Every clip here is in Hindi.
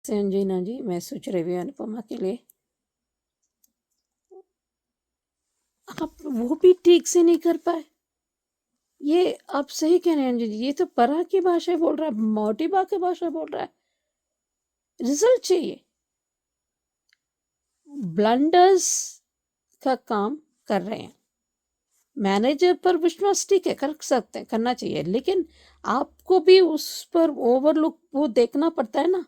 संजीना जी, मैं सोच रही हूँ अनुपमा के लिए आप वो भी ठीक से नहीं कर पाए। ये आप सही कह रहे हैं अंजलि जी, ये तो परा की भाषा बोल रहा है, मोटिबा की भाषा बोल रहा है। रिजल्ट चाहिए। ब्लंडर्स का काम कर रहे हैं, मैनेजर पर विश्वास ठीक है कर सकते हैं, करना चाहिए, लेकिन आपको भी उस पर ओवरलुक वो देखना पड़ता है ना।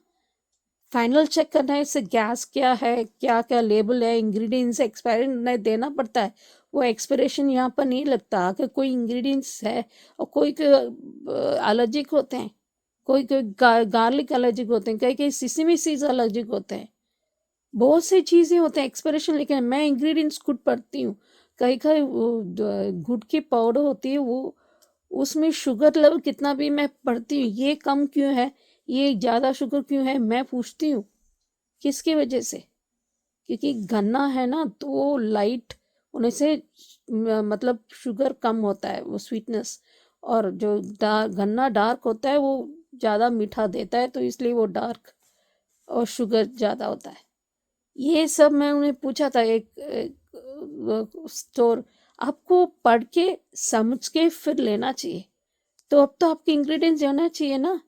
फाइनल चेक करना है, इससे गैस क्या है, क्या क्या लेबल है, इंग्रेडिएंट्स एक्सपायरी नहीं देना पड़ता है। वो एक्सपिरेशन यहाँ पर नहीं लगता। अगर कोई इंग्रेडिएंट्स है और कोई एलर्जिक होते हैं, कोई कोई गार्लिक एलर्जिक होते हैं, कई कई सिसमी सीड्स एलर्जिक होते हैं, बहुत सी चीज़ें होते हैं एक्सपिरेशन। लेकिन मैं इंग्रेडिएंट्स खुद पढ़ती हूँ। कई कई गुड़ की पाउडर होती है, वो उसमें शुगर लेवल कितना भी मैं पढ़ती हूँ, ये कम क्यों है, ये ज़्यादा शुगर क्यों है, मैं पूछती हूँ। किसकी वजह से? क्योंकि गन्ना है ना, तो वो लाइट होने से मतलब शुगर कम होता है, वो स्वीटनेस। और जो गन्ना डार्क होता है वो ज़्यादा मीठा देता है, तो इसलिए वो डार्क और शुगर ज़्यादा होता है। ये सब मैं उन्हें पूछा था। एक स्टोर आपको पढ़ के समझ के फिर लेना चाहिए। तो अब तो आपके इंग्रेडिएंट्स होना चाहिए ना,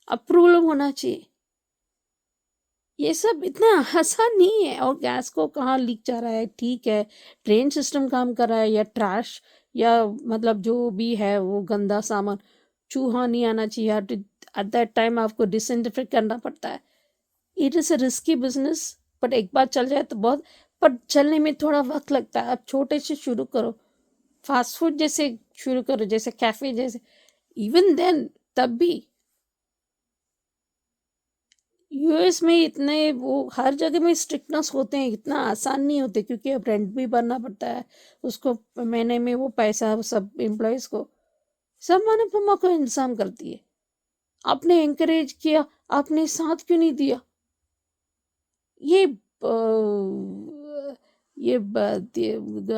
अप्रूवल होना चाहिए। ये सब इतना आसान नहीं है। और गैस को कहाँ लीक जा रहा है, ठीक है, ड्रेन सिस्टम काम कर रहा है या ट्रैश या मतलब जो भी है वो गंदा सामान, चूहा नहीं आना चाहिए। एट दैट टाइम आपको डिसइंफेक्ट करना पड़ता है। It is a risky business, but एक बार चल जाए तो बहुत, पर चलने में थोड़ा वक्त लगता है। आप छोटे से शुरू करो, फास्ट फूड जैसे शुरू करो, जैसे कैफे जैसे। इवन देन तब भी यूएस में इतने वो हर जगह में स्ट्रिक्टनेस होते हैं, इतना आसान नहीं होते, क्योंकि अब रेंट भी भरना पड़ता है उसको, महीने में वो पैसा सब एम्प्लॉयज़ को, सब अनुपमा को इंतजाम करती है। आपने एंकरेज किया, आपने साथ क्यों नहीं दिया? ये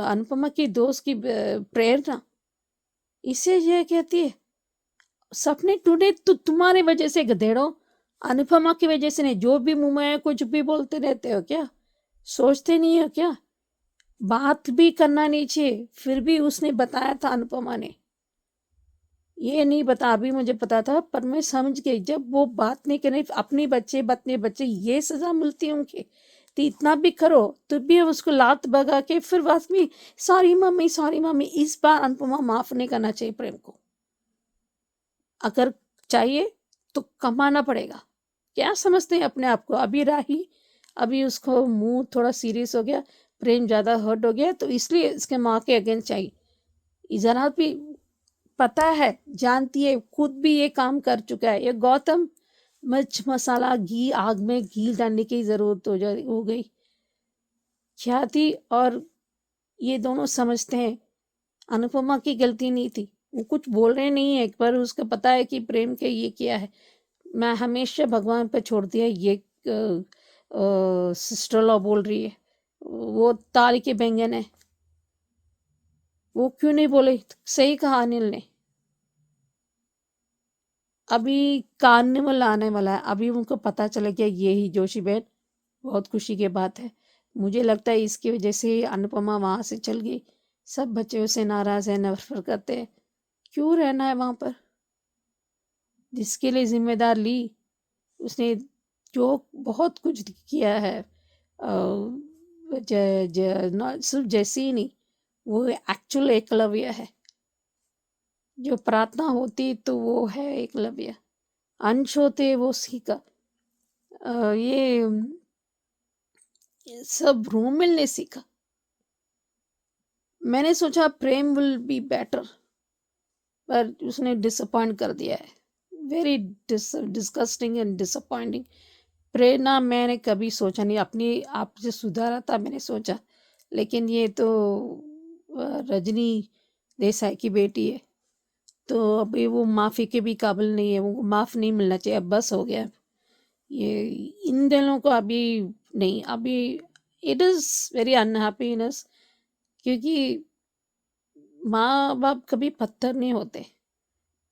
अनुपमा की दोस्त की प्रेरणा इसे ये कहती है। सपने टूटे तो तुम्हारे वजह से गधेड़ो, अनुपमा की वजह से नहीं। जो भी मुंह में आए कुछ भी बोलते रहते हो क्या? सोचते नहीं हो क्या? बात भी करना नहीं चाहिए, फिर भी उसने बताया था अनुपमा ने। ये नहीं बता, अभी मुझे पता था, पर मैं समझ गई जब वो बात नहीं करे, अपने बच्चे ये सजा मिलती है उनकी। तो इतना भी करो तो भी उसको लात भगा के फिर बाद में सॉरी मम्मी। इस बार अनुपमा माफ नहीं करना चाहिए प्रेम को। अगर चाहिए तो कमाना पड़ेगा। क्या समझते हैं अपने आप को? अभी राही, अभी उसको मुंह थोड़ा सीरियस हो गया, प्रेम ज़्यादा हर्ट हो गया, तो इसलिए इसके माँ के अगेंस्ट चाहिए। जरा भी पता है, जानती है, खुद भी ये काम कर चुका है। ये गौतम मिर्च मसाला घी, आग में घी डालने की ज़रूरत हो गई। ख्याति और ये दोनों समझते हैं अनुपमा की गलती नहीं थी। वो कुछ बोल रहे नहीं है, एक बार उसको पता है कि प्रेम के ये किया है। मैं हमेशा भगवान पे छोड़ दिया। ये सिस्टर लॉ बोल रही है वो ताली के बैंगन है, वो क्यों नहीं बोले? सही कहा अनिल ने। अभी कार्निवल आने वाला है, अभी उनको पता चला गया ये ही जोशी बहन। बहुत खुशी की बात है। मुझे लगता है इसकी वजह से अनुपमा वहाँ से चल गई। सब बच्चे उससे नाराज़ हैं, नफरत करते हैं। क्यों रहना है वहाँ पर? जिसके लिए जिम्मेदार ली उसने, जो बहुत कुछ किया है। सिर्फ जैसी ही नहीं, वो एक्चुअल एकलव्य है। जो प्रार्थना होती तो वो है एकलव्य, अंश होते वो सीखा। ये सब रोमिल ने सीखा। मैंने सोचा प्रेम विल बी बेटर, पर उसने डिसअपॉइंट कर दिया है। Very disgusting and disappointing. Prerna मैंने कभी सोचा नहीं, अपनी आप से सुधारा था मैंने सोचा, लेकिन ये तो रजनी देसाई की बेटी है, तो अभी वो माफ़ी के भी काबिल नहीं है। वो माफ़ नहीं मिलना चाहिए, अब बस हो गया। ये इन दिनों को अभी नहीं, अभी इट इज़ वेरी अनहैप्पीनेस, क्योंकि माँ बाप कभी पत्थर नहीं होते,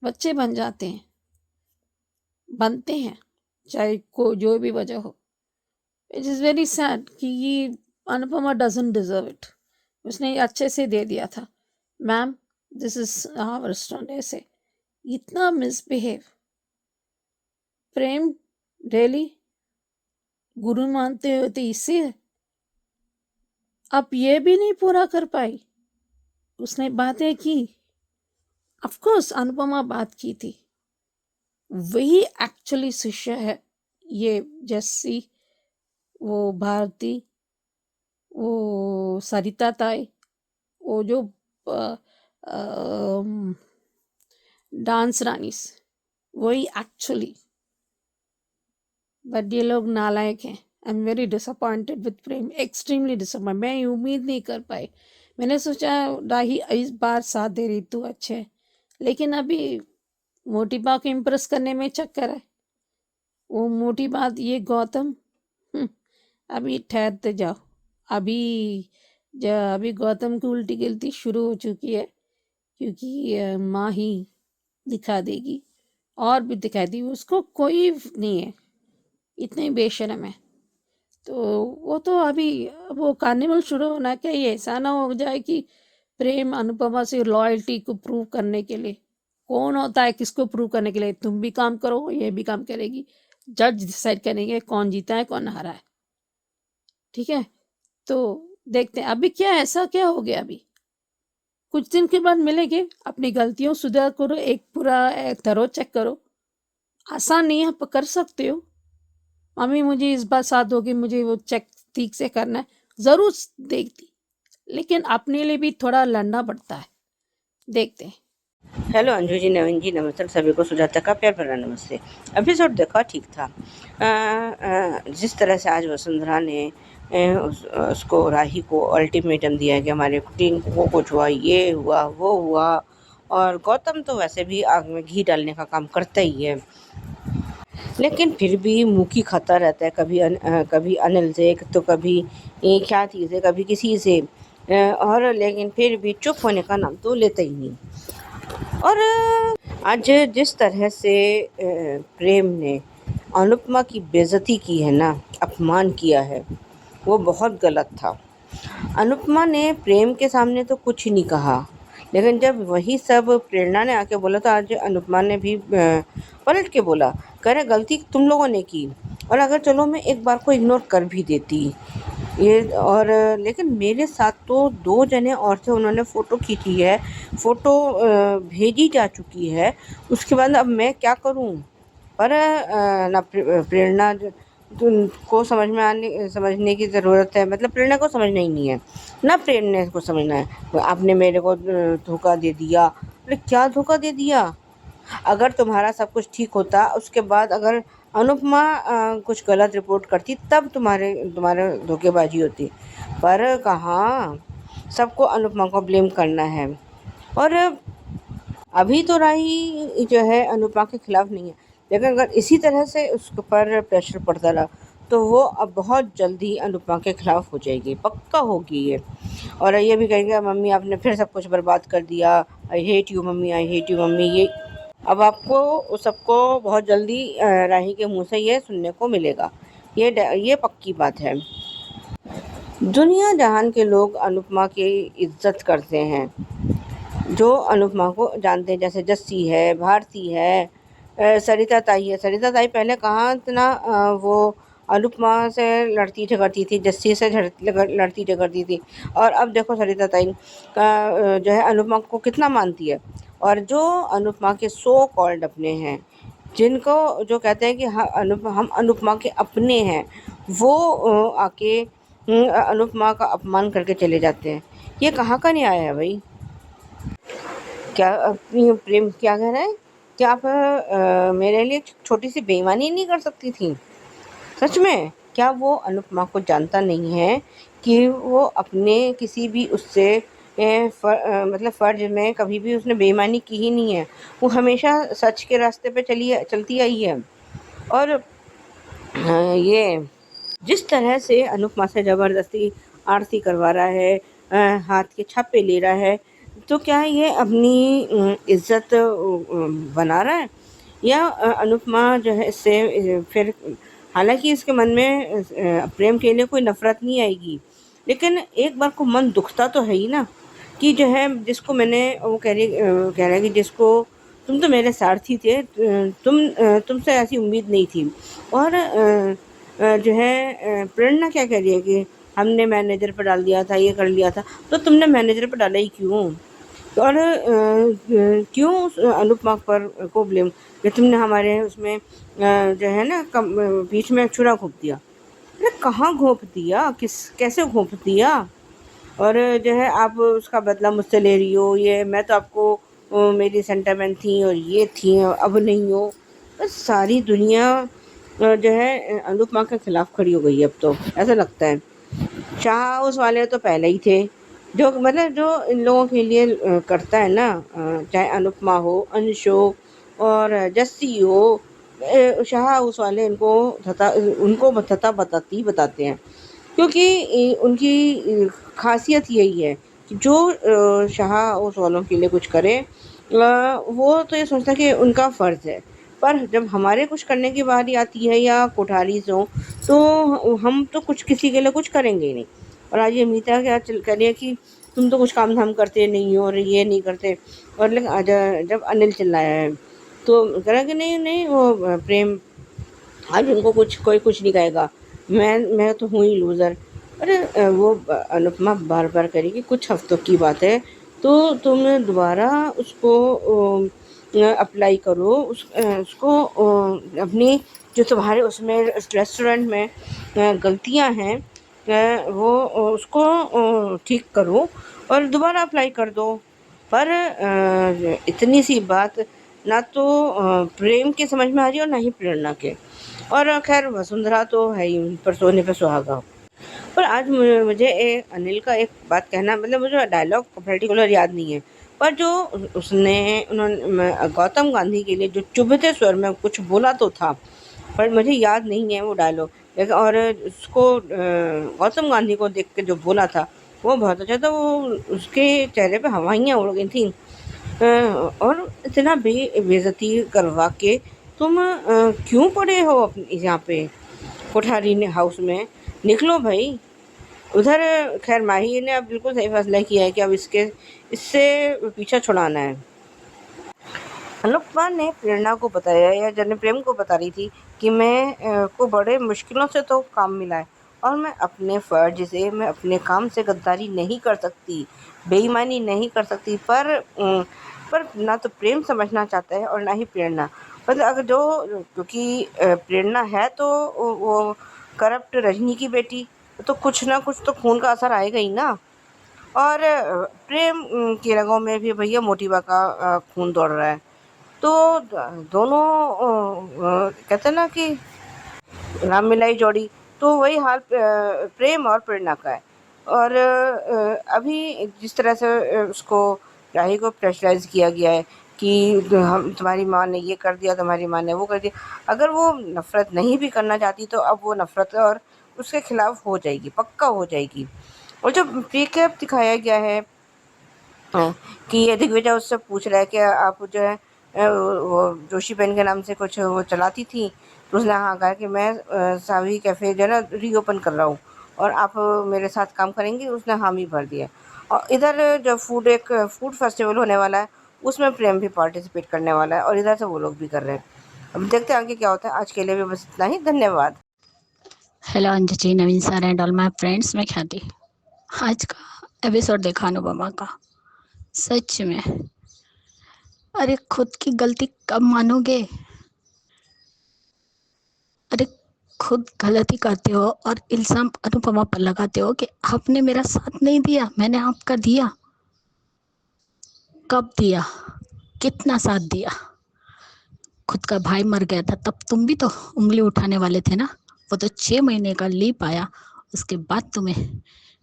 बच्चे बन जाते हैं, बनते हैं। चाहे को जो भी वजह हो। इट इज़ वेरी सैड कि ये अनुपमा डजंट डिजर्व इट। उसने अच्छे से दे दिया था, ma'am this is our restaurant, ऐसे इतना मिसबिहेव। प्रेम रियली गुरु मानते हो तो इससे आप ये भी नहीं पूरा कर पाई। उसने बातें की, ऑफ कोर्स अनुपमा बात की थी, वही एक्चुअली शिष्य है ये जैसी, वो भारती, वो सरिता ताई, वो जो डांस रानीस, वही एक्चुअली। बट ये लोग नालायक हैं। I am very disappointed with Prem, extremely disappoint. मैं उम्मीद नहीं कर पाई। मैंने सोचा राही इस बार साथ दे रही तू अच्छे, लेकिन अभी मोटी बा को इम्प्रेस करने में चक्कर है। वो मोटी बात ये गौतम, अभी ठहरते जाओ। अभी गौतम की उल्टी गिल्टी शुरू हो चुकी है, क्योंकि माँ ही दिखा देगी और भी दिखा दी। उसको कोई नहीं है, इतने बेशर्म है। तो वो तो अभी वो कार्निवल शुरू होना चाहिए। ऐसा ना हो जाए कि प्रेम अनुपमा से लॉयल्टी को प्रूव करने के लिए, कौन होता है किसको प्रूव करने के लिए, तुम भी काम करो ये भी काम करेगी, जज डिसाइड करेंगे कौन जीता है कौन हारा है। ठीक है, तो देखते हैं अभी क्या ऐसा क्या हो गया। अभी कुछ दिन के बाद मिलेंगे, अपनी गलतियों सुधार करो, एक पूरा थरो चेक करो। आसान नहीं है, आप कर सकते हो। मम्मी मुझे इस बार साथ दोगी, मुझे वो चेक ठीक से करना है, ज़रूर देखती, लेकिन अपने लिए भी थोड़ा लड़ना पड़ता है। देखते हैं। हेलो अंजू जी, नवीन जी, नमस्ते सभी को। सुजाता का प्यार भरा नमस्ते। एपिसोड देखा, ठीक था। जिस तरह से आज वसुंधरा ने उसको राही को अल्टीमेटम दिया कि हमारे टीम को कुछ हुआ, ये हुआ वो हुआ, और गौतम तो वैसे भी आग में घी डालने का काम करता ही है, लेकिन फिर भी मुँह की खाता रहता है। कभी अनिल से तो कभी ख्याति से, कभी किसी से, और लेकिन फिर भी चुप होने का नाम तो लेता ही नहीं। और आज जिस तरह से प्रेम ने अनुपमा की बेइज्जती की है ना, अपमान किया है, वो बहुत गलत था। अनुपमा ने प्रेम के सामने तो कुछ नहीं कहा, लेकिन जब वही सब प्रेरणा ने आके बोला तो आज अनुपमा ने भी पलट के बोला, कह रहे गलती तुम लोगों ने की, और अगर चलो मैं एक बार को इग्नोर कर भी देती ये, और लेकिन मेरे साथ तो 2 जने और थे, उन्होंने फ़ोटो खींची है, फ़ोटो भेजी जा चुकी है, उसके बाद अब मैं क्या करूं। पर ना प्रेरणा को समझने की ज़रूरत है, मतलब प्रेरणा को समझना ही नहीं है, ना प्रेरणा को समझना है। आपने मेरे को धोखा दे दिया। अरे क्या धोखा दे दिया? अगर तुम्हारा सब कुछ ठीक होता, उसके बाद अगर अनुपमा कुछ गलत रिपोर्ट करती, तब तुम्हारे धोखेबाजी होती। पर कहाँ, सबको अनुपमा को ब्लेम करना है। और अभी तो राही जो है अनुपमा के खिलाफ नहीं है, लेकिन अगर इसी तरह से उसके ऊपर प्रेशर पड़ता रहा तो वो अब बहुत जल्दी अनुपमा के खिलाफ हो जाएगी, पक्का होगी ये। और ये भी कहेंगे मम्मी आपने फिर सब कुछ बर्बाद कर दिया, I hate you mummy, I hate you mummy. ये अब आपको सबको बहुत जल्दी राही के मुंह से ये सुनने को मिलेगा, ये पक्की बात है। दुनिया जहान के लोग अनुपमा की इज्जत करते हैं, जो अनुपमा को जानते हैं, जैसे जस्सी है, भारती है, सरिता ताई है। सरिता ताई पहले कहाँ इतना वो अनुपमा से लड़ती झगड़ती थी, जस्सी से लड़ती झगड़ती थी, और अब देखो सरिता ताई जो है अनुपमा को कितना मानती है। और जो अनुपमा के सो कॉल्ड अपने हैं, जिनको जो कहते हैं कि हम अनुपमा के अपने हैं, वो आके अनुपमा का अपमान करके चले जाते हैं। ये कहाँ का न्याय है भाई? क्या प्रेम क्या कह रहा है? क्या आप मेरे लिए छोटी सी बेईमानी नहीं कर सकती थी? सच में क्या वो अनुपमा को जानता नहीं है कि वो अपने किसी भी उससे मतलब फ़र्ज में कभी भी उसने बेईमानी की ही नहीं है। वो हमेशा सच के रास्ते पे चलती आई है। और ये जिस तरह से अनुपमा से ज़बरदस्ती आरती करवा रहा है, हाथ के छापे ले रहा है, तो क्या ये अपनी इज्जत बना रहा है, या अनुपमा जो है इससे फिर हालांकि इसके मन में प्रेम के लिए कोई नफरत नहीं आएगी, लेकिन एक बार को मन दुखता तो है ही ना कि जो है जिसको मैंने वो कह रहा है कि जिसको तुम तो मेरे सारथी थे, तुमसे ऐसी उम्मीद नहीं थी। और जो है प्रेरणा क्या कह रही है कि हमने मैनेजर पर डाल दिया था, ये कर लिया था, तो तुमने मैनेजर पर डाला ही क्यों? और क्यों उस अनुपमा पर को ब्लेम कि तुमने हमारे उसमें जो है ना बीच में छुरा घोंप दिया। अरे कहाँ घोंप दिया, कैसे घोंप दिया? और जो है आप उसका बदला मुझसे ले रही हो, ये मैं तो आपको मेरी सेंटामेंट थी और ये थी, अब नहीं हो। बस सारी दुनिया जो है अनुपमा के खिलाफ खड़ी हो गई है अब तो, ऐसा लगता है। शाह हाउस वाले तो पहले ही थे, जो मतलब जो इन लोगों के लिए करता है ना, चाहे अनुपमा हो, अंश हो और जस्सी हो, शाह हाउस वाले उनको बताते हैं, क्योंकि उनकी खासियत यही है कि जो शाह हाउस वालों के लिए कुछ करे, वो तो ये सोचता है कि उनका फ़र्ज़ है। पर जब हमारे कुछ करने की बारी आती है या कोठारी से हो, तो हम तो कुछ किसी के लिए कुछ करेंगे ही नहीं। और आज ये मीता क्या कह रही है कि तुम तो कुछ काम धाम करते नहीं हो और ये नहीं करते। और लेकिन आज जब अनिल चिल्लाया है तो कह रहा है कि नहीं नहीं वो प्रेम, आज उनको कोई कुछ नहीं कहेगा, मैं तो हूँ ही लूज़र। अरे वो अनुपमा बार बार करेगी, कुछ हफ्तों की बात है तो तुम दोबारा उसको अप्लाई करो, उसको अपनी जो तुम्हारे उसमें रेस्टोरेंट में गलतियां हैं वो उसको ठीक करो और दोबारा अप्लाई कर दो। पर इतनी सी बात ना तो प्रेम के समझ में आ रही और ना ही प्रेरणा के। और खैर वसुंधरा तो है ही, पर सोने पे सुहागा। पर आज मुझे अनिल का एक बात कहना, मतलब मुझे डायलॉग पर्टिकुलर याद नहीं है, पर जो उसने उन्होंने गौतम गांधी के लिए जो चुभते स्वर में कुछ बोला तो था, पर मुझे याद नहीं है वो डायलॉग। लेकिन और उसको गौतम गांधी को देख के जो बोला था वो बहुत अच्छा था। वो उसके चेहरे पे हवाइयाँ उड़ गई थी। और इतना बेइज्जती करवा के तुम क्यों पड़े हो यहाँ पे कोठारी ने हाउस में? निकलो भाई उधर। खैर माही ने अब बिल्कुल सही फैसला किया है कि अब इससे पीछा छुड़ाना है। अनुपमा ने प्रेरणा को बताया, या जन प्रेम को बता रही थी कि मैं को बड़े मुश्किलों से तो काम मिला है और मैं अपने फर्ज से, मैं अपने काम से गद्दारी नहीं कर सकती, बेईमानी नहीं कर सकती। पर ना तो प्रेम समझना चाहता है और ना ही प्रेरणा। मतलब अगर क्योंकि प्रेरणा है तो वो करप्ट रजनी की बेटी, तो कुछ ना कुछ तो खून का असर आएगा ही ना। और प्रेम की रगों में भी भैया मोटिवा का खून दौड़ रहा है। तो दोनों कहते हैं ना कि राम मिलाई जोड़ी, तो वही हाल प्रेम और प्रेरणा का है। और अभी जिस तरह से उसको राही को प्रेशराइज किया गया है कि हम तुम्हारी माँ ने ये कर दिया, तुम्हारी माँ ने वो कर दिया, अगर वो नफ़रत नहीं भी करना चाहती तो अब वो नफ़रत और उसके खिलाफ हो जाएगी, पक्का हो जाएगी। और जो प्रीकैप दिखाया गया है कि ये दिग्विजय उससे पूछ रहा है कि आप जो है वो जोशी बहन के नाम से कुछ वो चलाती थी, तो उसने हाँ कहा कि मैं सावी कैफ़े जो है ना रीओपन कर रहा हूँ और आप मेरे साथ काम करेंगी। उसने हामी भर दिया। और इधर जो एक फूड फेस्टिवल होने वाला है उसमें प्रेम भी पार्टिसिपेट करने वाला है और इधर से वो लोग भी कर रहे हैं। अब देखते हैं आगे क्या होता है। आज के लिए भी बस इतना ही, धन्यवाद। Hello Anjali, Naveen sir and all my friends, मैं ख्याति। आज का एपिसोड देखा अनुपमा का, सच में अरे खुद की गलती कब मानोगे? अरे खुद गलती करते हो और इल्जाम अनुपमा पर लगाते हो कि आपने मेरा साथ नहीं दिया, मैंने आपका दिया। कब दिया? कितना साथ दिया? खुद का भाई मर गया था तब तुम भी तो उंगली उठाने वाले थे ना। वो तो 6 महीने का लीव आया, उसके बाद तुम्हें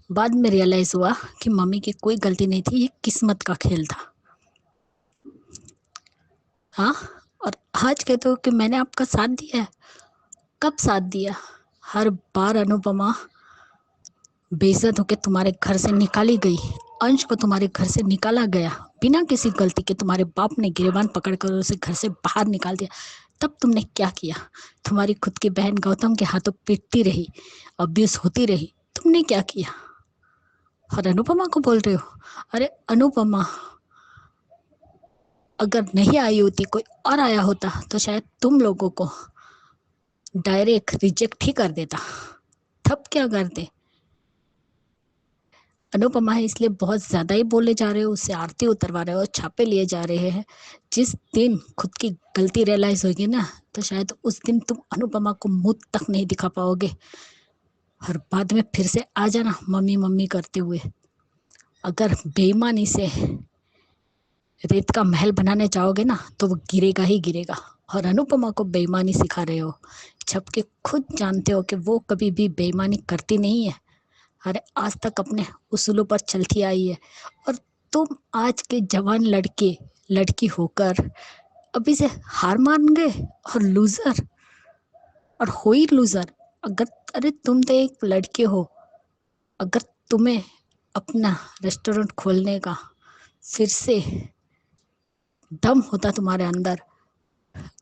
बाद में रियलाइज हुआ कि मम्मी की कोई गलती नहीं थी, ये किस्मत का खेल था। हाँ, और आज कहते हो कि मैंने आपका साथ दिया है। कब साथ दिया? हर बार अनुपमा बेइज्जत होकर तुम्हारे घर से निकाली गई, अंश को तुम्हारे घर से निकाला गया, बिना किसी गलती के तुम्हारे बाप ने गिरेबान पकड़कर उसे घर से बाहर निकाल दिया, तब तुमने क्या किया? तुम्हारी खुद की बहन गौतम के हाथों पीटती रही, अब्यूज होती रही, तुमने क्या किया? और अनुपमा को बोल रहे हो? अरे अनुपमा अगर नहीं आई होती, कोई और आया होता तो शायद तुम लोगों को डायरेक्ट रिजेक्ट ही कर देता। तब क्या करते? अनुपमा है इसलिए बहुत ज्यादा ही बोले जा रहे हो, उससे आरती उतरवा रहे हो, छापे लिए जा रहे हैं। जिस दिन खुद की गलती रियलाइज होगी ना, तो शायद उस दिन तुम अनुपमा को मुंह तक नहीं दिखा पाओगे। और बाद में फिर से आ जाना मम्मी मम्मी करते हुए। अगर बेईमानी से रेत का महल बनाने चाहोगे ना, तो वो गिरेगा ही गिरेगा। और अनुपमा को बेईमानी सिखा रहे हो, जबकि खुद जानते हो कि वो कभी भी बेईमानी करती नहीं है। अरे आज तक अपने उसूलों पर चलती आई है, और तुम आज के जवान लड़की होकर अभी से हार मान गए और लूजर, और हो ही लूजर। अगर अरे तुम तो एक लड़के हो, अगर तुम्हें अपना रेस्टोरेंट खोलने का फिर से दम होता तुम्हारे अंदर,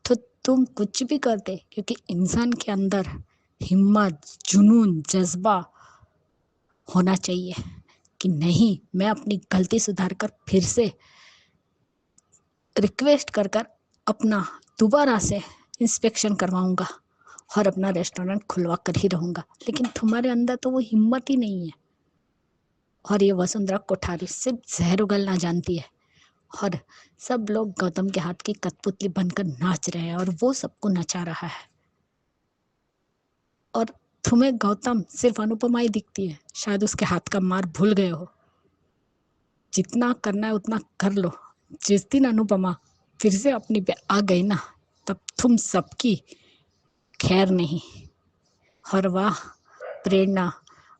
तो तुम कुछ भी करते, क्योंकि इंसान के अंदर हिम्मत, जुनून, जज्बा होना चाहिए कि नहीं, मैं अपनी गलती सुधार कर फिर से रिक्वेस्ट कर कर अपना दोबारा से इंस्पेक्शन करवाऊंगा और अपना रेस्टोरेंट खुलवा कर ही रहूंगा। लेकिन तुम्हारे अंदर तो वो हिम्मत ही नहीं है। और ये वसुंधरा कोठारी सिर्फ जहर उगलना जानती है, और सब लोग गौतम के हाथ की कठपुतली बनकर नाच रहे हैं, और वो सबको नचा रहा है। और तुम्हें गौतम सिर्फ अनुपमा ही दिखती है, शायद उसके हाथ का मार भूल गए हो। जितना करना है उतना कर लो। जिस दिन अनुपमा फिर से अपनी पे आ गई ना, तब तुम सबकी खैर नहीं। और वाह प्रेरणा,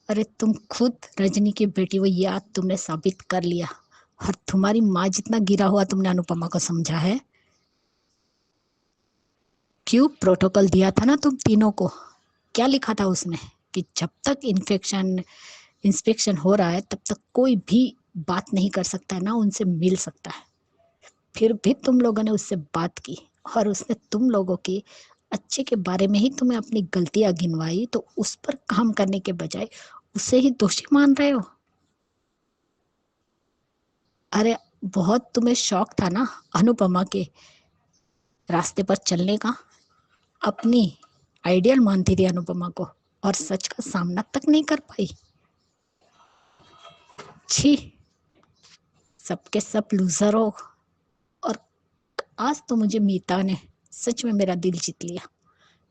अरे तुम खुद रजनी की बेटी हो, ये आज तुमने साबित कर लिया। और तुम्हारी माँ जितना गिरा हुआ तुमने अनुपमा को समझा है। क्यों प्रोटोकॉल दिया था ना तुम तीनों को? क्या लिखा था उसमें कि जब तक इंस्पेक्शन हो रहा है तब तक कोई भी बात नहीं कर सकता है ना उनसे मिल सकता है। फिर भी तुम लोगों ने उससे बात की, और उसने तुम लोगों की अच्छे के बारे में ही तुम्हें अपनी गलतियां गिनवाई, तो उस पर काम करने के बजाय उसे ही दोषी मान रहे हो। अरे बहुत तुम्हें शौक था ना अनुपमा के रास्ते पर चलने का, अपनी आइडियल मानती थी अनुपमा को, और सच का सामना तक नहीं कर पाई। छी, सबके सब लूजर हो। और आज तो मुझे मीता ने सच में मेरा दिल जीत लिया।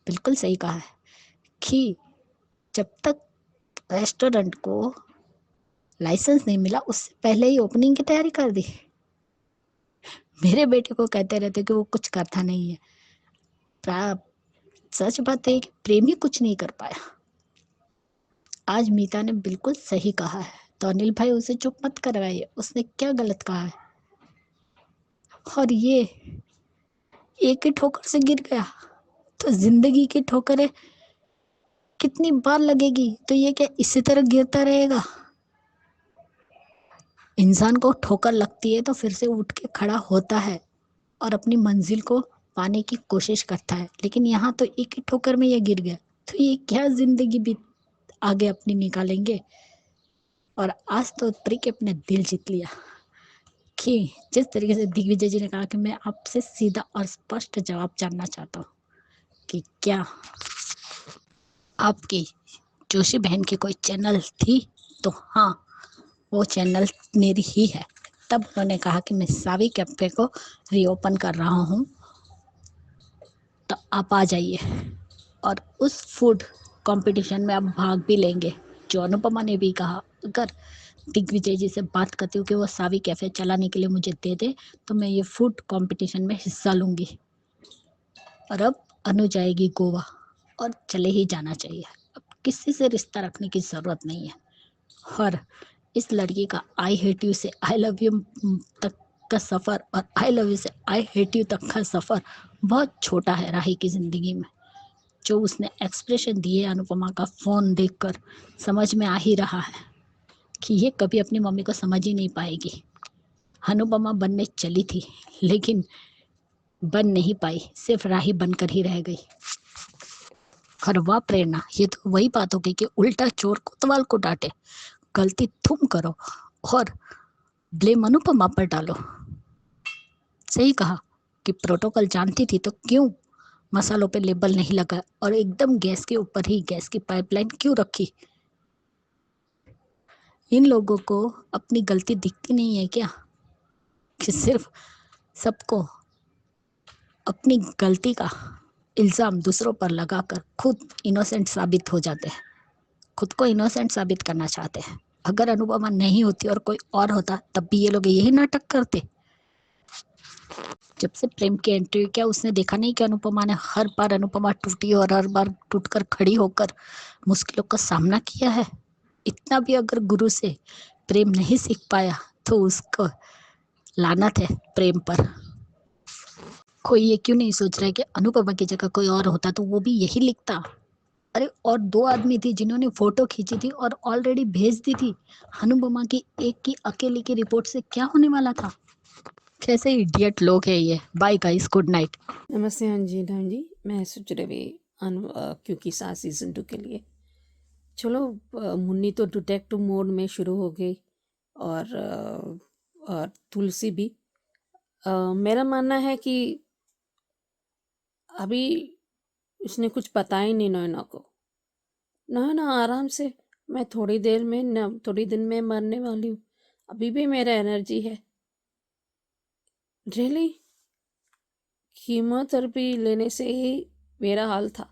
बिल्कुल सही कहा है कि जब तक रेस्टोरेंट को लाइसेंस नहीं मिला, उससे पहले ही ओपनिंग की तैयारी कर दी। मेरे बेटे को कहते रहते कि वो कुछ करता नहीं है। सच बात है कि प्रेम ही कुछ नहीं कर पाया। आज मीता ने बिल्कुल सही कहा है, तो अनिल भाई उसे चुप मत करवाइए, उसने क्या गलत कहा है। और ये एक ही ठोकर से गिर गया, तो जिंदगी की ठोकरें कितनी बार लगेगी? तो ये क्या इसी तरह गिरता रहेगा? इंसान को ठोकर लगती है तो फिर से उठ के खड़ा होता है और अपनी मंजिल को पाने की कोशिश करता है। लेकिन यहाँ तो एक ही ठोकर में ये गिर गया, तो ये क्या जिंदगी भी आगे अपनी निकालेंगे। और आज तो त्रिक अपने दिल जीत लिया कि जिस तरीके से दिग्विजय जी ने कहा कि मैं आपसे सीधा और स्पष्ट जवाब जानना चाहता हूँ कि क्या आपकी जोशी बहन की कोई चैनल थी? तो हाँ, वो चैनल मेरी ही है। तब उन्होंने कहा कि मैं सावी कैफे को रीओपन कर रहा हूँ, तो आप आ जाइए और उस फूड कंपटीशन में आप भाग भी लेंगे। जो अनुपमा ने भी कहा, अगर दिग्विजय जी से बात करती हूँ कि वो सावी कैफे चलाने के लिए मुझे दे दे, तो मैं ये फूड कंपटीशन में हिस्सा लूंगी। और अब अनु जाएगी गोवा, और चले ही जाना चाहिए। अब किसी से रिश्ता रखने की जरूरत नहीं है। और इस लड़की का आई हेट यू से आई लव यू तक का सफ़र, और आई लव यू से आई हेट यू तक का सफ़र बहुत छोटा है राही की ज़िंदगी में। जो उसने एक्सप्रेशन दिए अनुपमा का फ़ोन देखकर, समझ में आ ही रहा है कि ये कभी अपनी मम्मी को समझ ही नहीं पाएगी। अनुपमा बनने चली थी, लेकिन बन नहीं पाई, सिर्फ राही बनकर ही रह गई। और वाह प्रेरणा, ये तो वही बात हो गई कि उल्टा चोर कोतवाल को डांटे। गलती तुम करो और ब्लेम अनुपमा पर डालो। सही कहा कि प्रोटोकॉल जानती थी तो क्यों मसालों पे लेबल नहीं लगा और एकदम गैस के ऊपर ही गैस की पाइपलाइन क्यों रखी? इन लोगों को अपनी गलती दिखती नहीं है क्या, कि सिर्फ सबको अपनी गलती का इल्ज़ाम दूसरों पर लगाकर खुद इनोसेंट साबित हो जाते हैं, खुद को इनोसेंट साबित करना चाहते हैं। अगर अनुपमा नहीं होती और कोई और होता तब भी ये लोग यही नाटक करते। जब से प्रेम की एंट्री हुई, क्या उसने देखा नहीं कि अनुपमा ने हर बार अनुपमा टूटी और हर बार टूटकर खड़ी होकर मुश्किलों का सामना किया है? इतना भी अगर गुरु से प्रेम नहीं सीख पाया तो उसको लानत है प्रेम पर। कोई ये क्यों नहीं सोच रहा है कि अनुपमा की जगह कोई और होता तो वो भी यही लिखता? अरे और दो आदमी थी जिन्होंने फोटो खींची थी और ऑलरेडी भेज दी थी। अनुपमा की एक की अकेले की रिपोर्ट से क्या होने वाला था? कैसे इडियट लोग हैं ये। Bye guys, good night. नमस्ते अंजी नाम जी, मैं सुचरवी क्योंकि सास सीज़न 2 के लिए। चलो मुन्नी तो डिटेक्टिव मोड में शुरू हो गई और तुलसी भी। मेरा मानना है कि अभी उसने कुछ बताया ही नहीं नैना को। नैना आराम से, मैं थोड़ी दिन में मरने वाली हूँ, अभी भी मेरा एनर्जी है। रियली कीमोथेरेपी लेने से ही मेरा हाल था।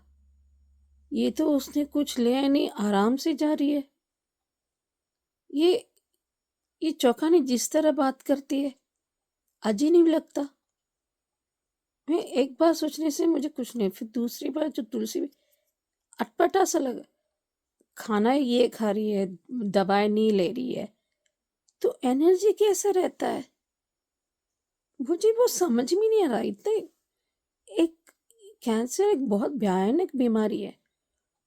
ये तो उसने कुछ लिया ही नहीं, आराम से जा रही है। ये चौखानी जिस तरह बात करती है अजीब नहीं लगता। मैं एक बार सोचने से मुझे कुछ नहीं, फिर दूसरी बार जो तुलसी अटपटा सा लगा। खाना ये खा रही है, दवाई नहीं ले रही है, तो एनर्जी कैसा रहता है मुझे वो समझ में नहीं आ रहा। इतने एक कैंसर एक बहुत भयानक बीमारी है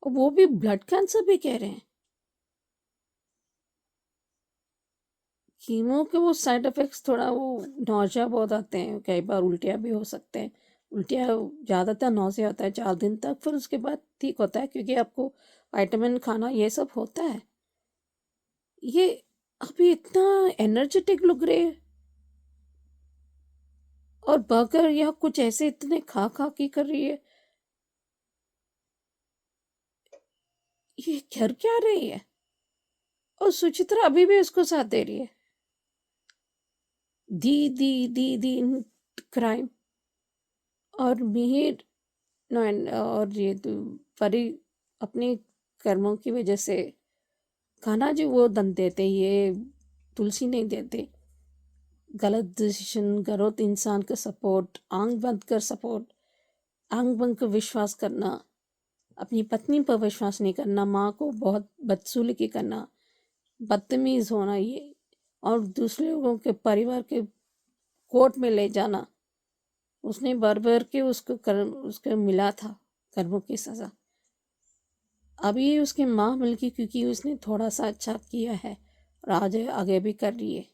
और वो भी ब्लड कैंसर भी कह रहे हैं। कीमो के वो साइड इफ़ेक्ट्स थोड़ा वो नौजिया बहुत आते हैं, कई बार उल्टियाँ भी हो सकते हैं। उल्टियाँ ज़्यादातर नौजिया होता है 4 दिन तक, फिर उसके बाद ठीक होता है क्योंकि आपको विटामिन खाना ये सब होता है। ये अभी इतना एनर्जेटिक लग रहे हैं और बर्गर या कुछ ऐसे इतने खा के कर रही है। ये कर क्या रही है? और सुचित्रा अभी भी उसको साथ दे रही है। दी इन क्राइम और मिहिर और ये तो परी अपने कर्मों की वजह से खाना जो वो दन देते, ये तुलसी नहीं देते। गलत डिसीजन, गलत इंसान का सपोर्ट, आंख बंद कर सपोर्ट, आंख बंद कर विश्वास करना, अपनी पत्नी पर विश्वास नहीं करना, माँ को बहुत बदसलूकी करना, बदतमीज़ होना, ये और दूसरे लोगों के परिवार के कोर्ट में ले जाना। उसने भर के उसको मिला था कर्मों की सज़ा। अभी उसकी माँ मिल गई क्योंकि उसने थोड़ा सा अच्छा किया है और आगे भी कर रही है।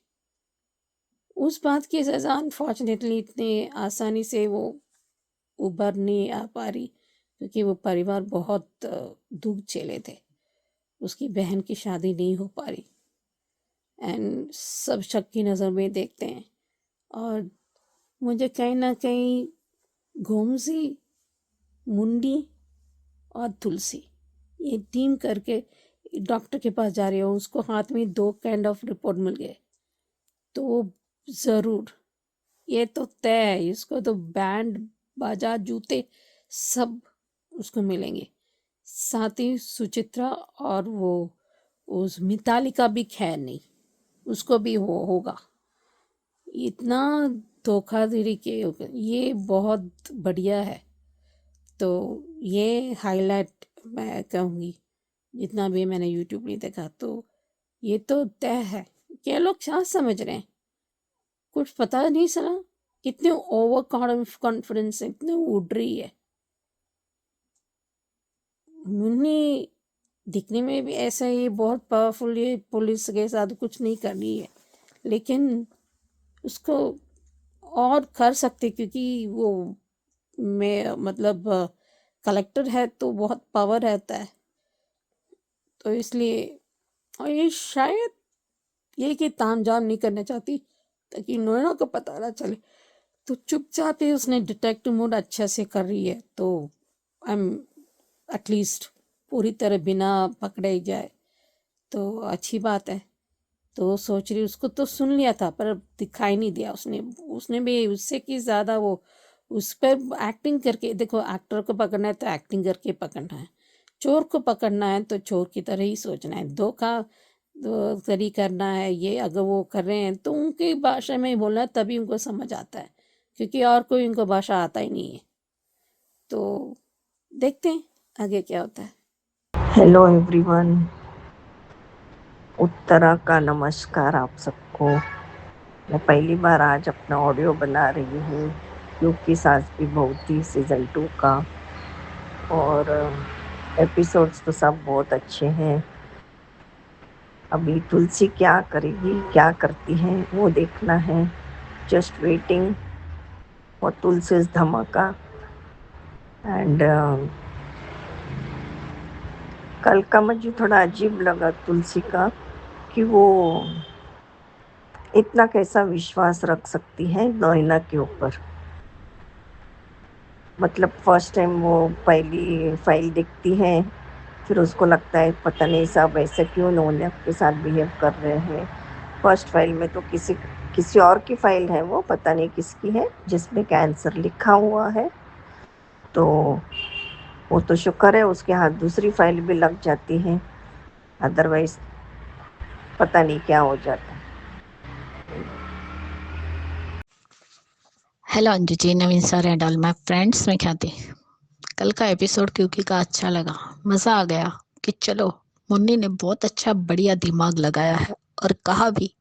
उस बात की सज़ा अनफॉर्चुनेटली इतने आसानी से वो उभर नहीं आ पा रही क्योंकि वो परिवार बहुत दुख झेले थे। उसकी बहन की शादी नहीं हो पा रही एंड सब शक की नज़र में देखते हैं। और मुझे कहीं ना कहीं गोमसी, मुंडी और तुलसी ये टीम करके डॉक्टर के पास जा रही हो, उसको हाथ में 2 काइंड ऑफ रिपोर्ट मिल गए तो ज़रूर ये तो तय है, इसको तो बैंड बाजा जूते सब उसको मिलेंगे। साथ ही सुचित्रा और वो उस मिताली का भी खैर नहीं, उसको भी वो होगा। इतना धोखाधड़ी के ये बहुत बढ़िया है। तो ये हाईलाइट मैं कहूँगी, जितना भी मैंने यूट्यूब में देखा तो ये तो तय है। क्या लोग क्या समझ रहे हैं, कुछ पता नहीं चला। कितने ओवर कॉन्फिडेंस है, इतने उड़ रही है। मुन्नी दिखने में भी ऐसा ही बहुत पावरफुल, ये पुलिस के साथ कुछ नहीं कर रही है, लेकिन उसको और कर सकते, क्योंकि वो में मतलब कलेक्टर है तो बहुत पावर रहता है, तो इसलिए। और ये शायद ये कि तामझाम नहीं करना चाहती ताकि नोएडा को पता ना चले, तो चुपचाप ही उसने डिटेक्टिव मोड अच्छे से कर रही है, तो आई एम एटलीस्ट पूरी तरह बिना पकड़े जाए तो अच्छी बात है। तो सोच रही, उसको तो सुन लिया था पर दिखाई नहीं दिया, उसने उसने भी उससे कि ज़्यादा वो उस पर एक्टिंग करके, देखो एक्टर को पकड़ना है तो एक्टिंग करके पकड़ना है, चोर को पकड़ना है तो चोर की तरह ही सोचना है, धोखा धड़ी करना है। ये अगर वो कर रहे हैं तो उनकी भाषा में ही बोलना है, तभी उनको समझ आता है, क्योंकि और कोई उनको भाषा आता ही नहीं है। तो देखते हैं आगे क्या होता है। हेलो एवरीवन, उत्तरा का नमस्कार आप सबको। मैं पहली बार आज अपना ऑडियो बना रही हूँ, क्योंकि सास भी बहू थी सीज़न 2 का, और एपिसोड्स तो सब बहुत अच्छे हैं। अभी तुलसी क्या करेगी, क्या करती है वो देखना है। जस्ट वेटिंग फॉर तुलसी's धमाका। एंड कल का मुझे थोड़ा अजीब लगा तुलसी का, कि वो इतना कैसा विश्वास रख सकती है नोएना के ऊपर। मतलब फर्स्ट टाइम वो पहली फाइल देखती है, फिर उसको लगता है पता नहीं साहब ऐसे क्यों नोएना के साथ बिहेव कर रहे हैं। फर्स्ट फाइल में तो किसी और की फाइल है, वो पता नहीं किसकी है, जिसमें कैंसर लिखा हुआ है। तो वो तो शुक्र है उसके हाथ दूसरी फाइल भी लग जाती है, अदरवाइज पता नहीं क्या हो जाता। Hello Anju ji, Naveen sir and all my friends, मैं ख्याति। कल का एपिसोड क्योंकि का अच्छा लगा, मज़ा आ गया कि चलो मुन्नी ने बहुत अच्छा बढ़िया दिमाग लगाया है, और कहा भी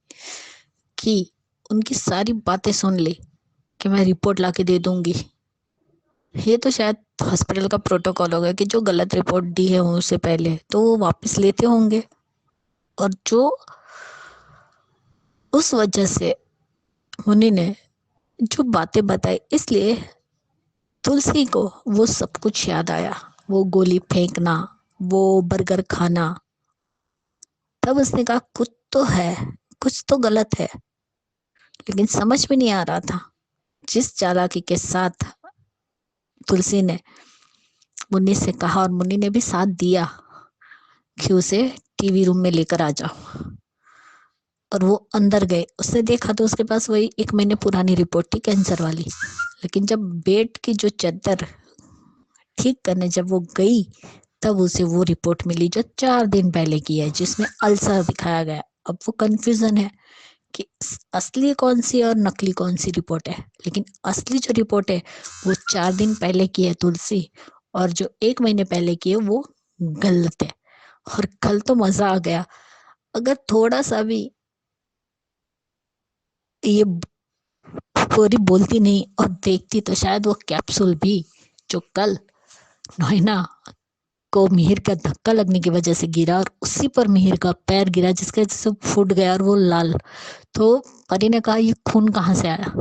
कि उनकी सारी बातें सुन ली कि मैं रिपोर्ट ला के दे दूंगी। ये तो शायद हॉस्पिटल का प्रोटोकॉल होगा कि जो गलत रिपोर्ट दी है उससे पहले तो वो वापस लेते होंगे, और जो उस वजह से मुन्नी ने जो बातें बताई, इसलिए तुलसी को वो सब कुछ याद आया। वो गोली फेंकना, वो बर्गर खाना। तब उसने कहा कुछ तो है, कुछ तो गलत है, लेकिन समझ में नहीं आ रहा था। जिस चालाकी के साथ तुलसी ने मुन्नी से कहा, और मुन्नी ने भी साथ दिया कि उसे टीवी रूम में लेकर आ जाओ, और वो अंदर गए। उसने देखा तो उसके पास वही 1 महीने पुरानी रिपोर्ट थी, कैंसर वाली। लेकिन जब बेड की जो चादर ठीक करने जब वो गई, तब उसे वो रिपोर्ट मिली जो 4 दिन पहले की है, जिसमें अल्सर दिखाया गया। अब वो कंफ्यूजन है कि असली कौन सी और नकली कौन सी रिपोर्ट है। लेकिन असली जो रिपोर्ट है वो 4 दिन पहले की है तुलसी, और जो 1 महीने पहले की है वो गलत है। और कल तो मजा आ गया। अगर थोड़ा सा भी ये पूरी बोलती नहीं और देखती, तो शायद वो कैप्सूल भी जो कल नोएना को मिहिर का धक्का लगने की वजह से गिरा, और उसी पर मिहिर का पैर गिरा, जिसके वजह से फूट गया और वो लाल। तो परी ने कहा ये खून कहाँ से आया,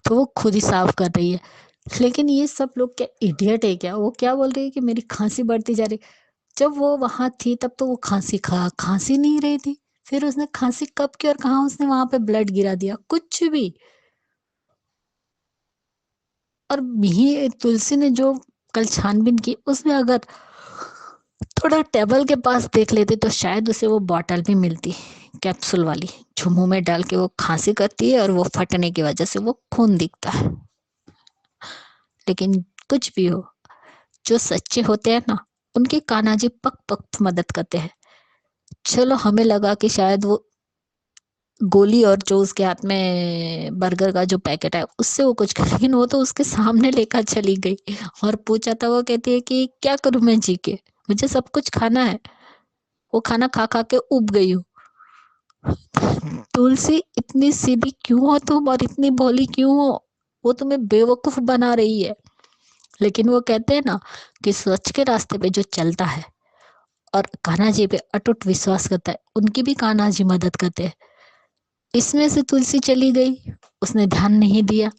तो वो खुद ही साफ कर रही है। लेकिन ये सब लोग क्या इडियट है क्या? वो क्या बोल रही है कि मेरी खांसी बढ़ती जा रही। जब वो वहां थी तब तो वो खांसी नहीं रही थी। फिर उसने खांसी कब की और कहा उसने वहां पे ब्लड गिरा दिया? कुछ भी। और मिहिर तुलसी ने जो कल छानबीन की, उसमें अगर थोड़ा टेबल के पास देख लेते तो शायद उसे वो बॉटल भी मिलती, कैप्सूल वाली, जो मुंह में डाल के वो खांसी करती है और वो फटने की वजह से वो खून दिखता है। लेकिन कुछ भी हो, जो सच्चे होते हैं ना, उनके कान्हा पक पक मदद करते हैं। चलो हमें लगा कि शायद वो गोली और जो उसके हाथ में बर्गर का जो पैकेट है उससे वो कुछ कर, लेकिन वो तो उसके सामने लेकर चली गई और पूछा था। वो कहती है कि क्या करूं मैं जी के, मुझे सब कुछ खाना है। वो खाना खा खा के उब गई हूँ। तुलसी इतनी सीधी क्यों हो तुम, और इतनी भोली क्यों हो? वो तुम्हें बेवकूफ बना रही है। लेकिन वो कहते हैं ना कि सच के रास्ते पे जो चलता है और कान्हा जी पे अटूट विश्वास करता है, उनकी भी कान्हा जी मदद करते हैं। इसमें से तुलसी चली गई, उसने ध्यान नहीं दिया,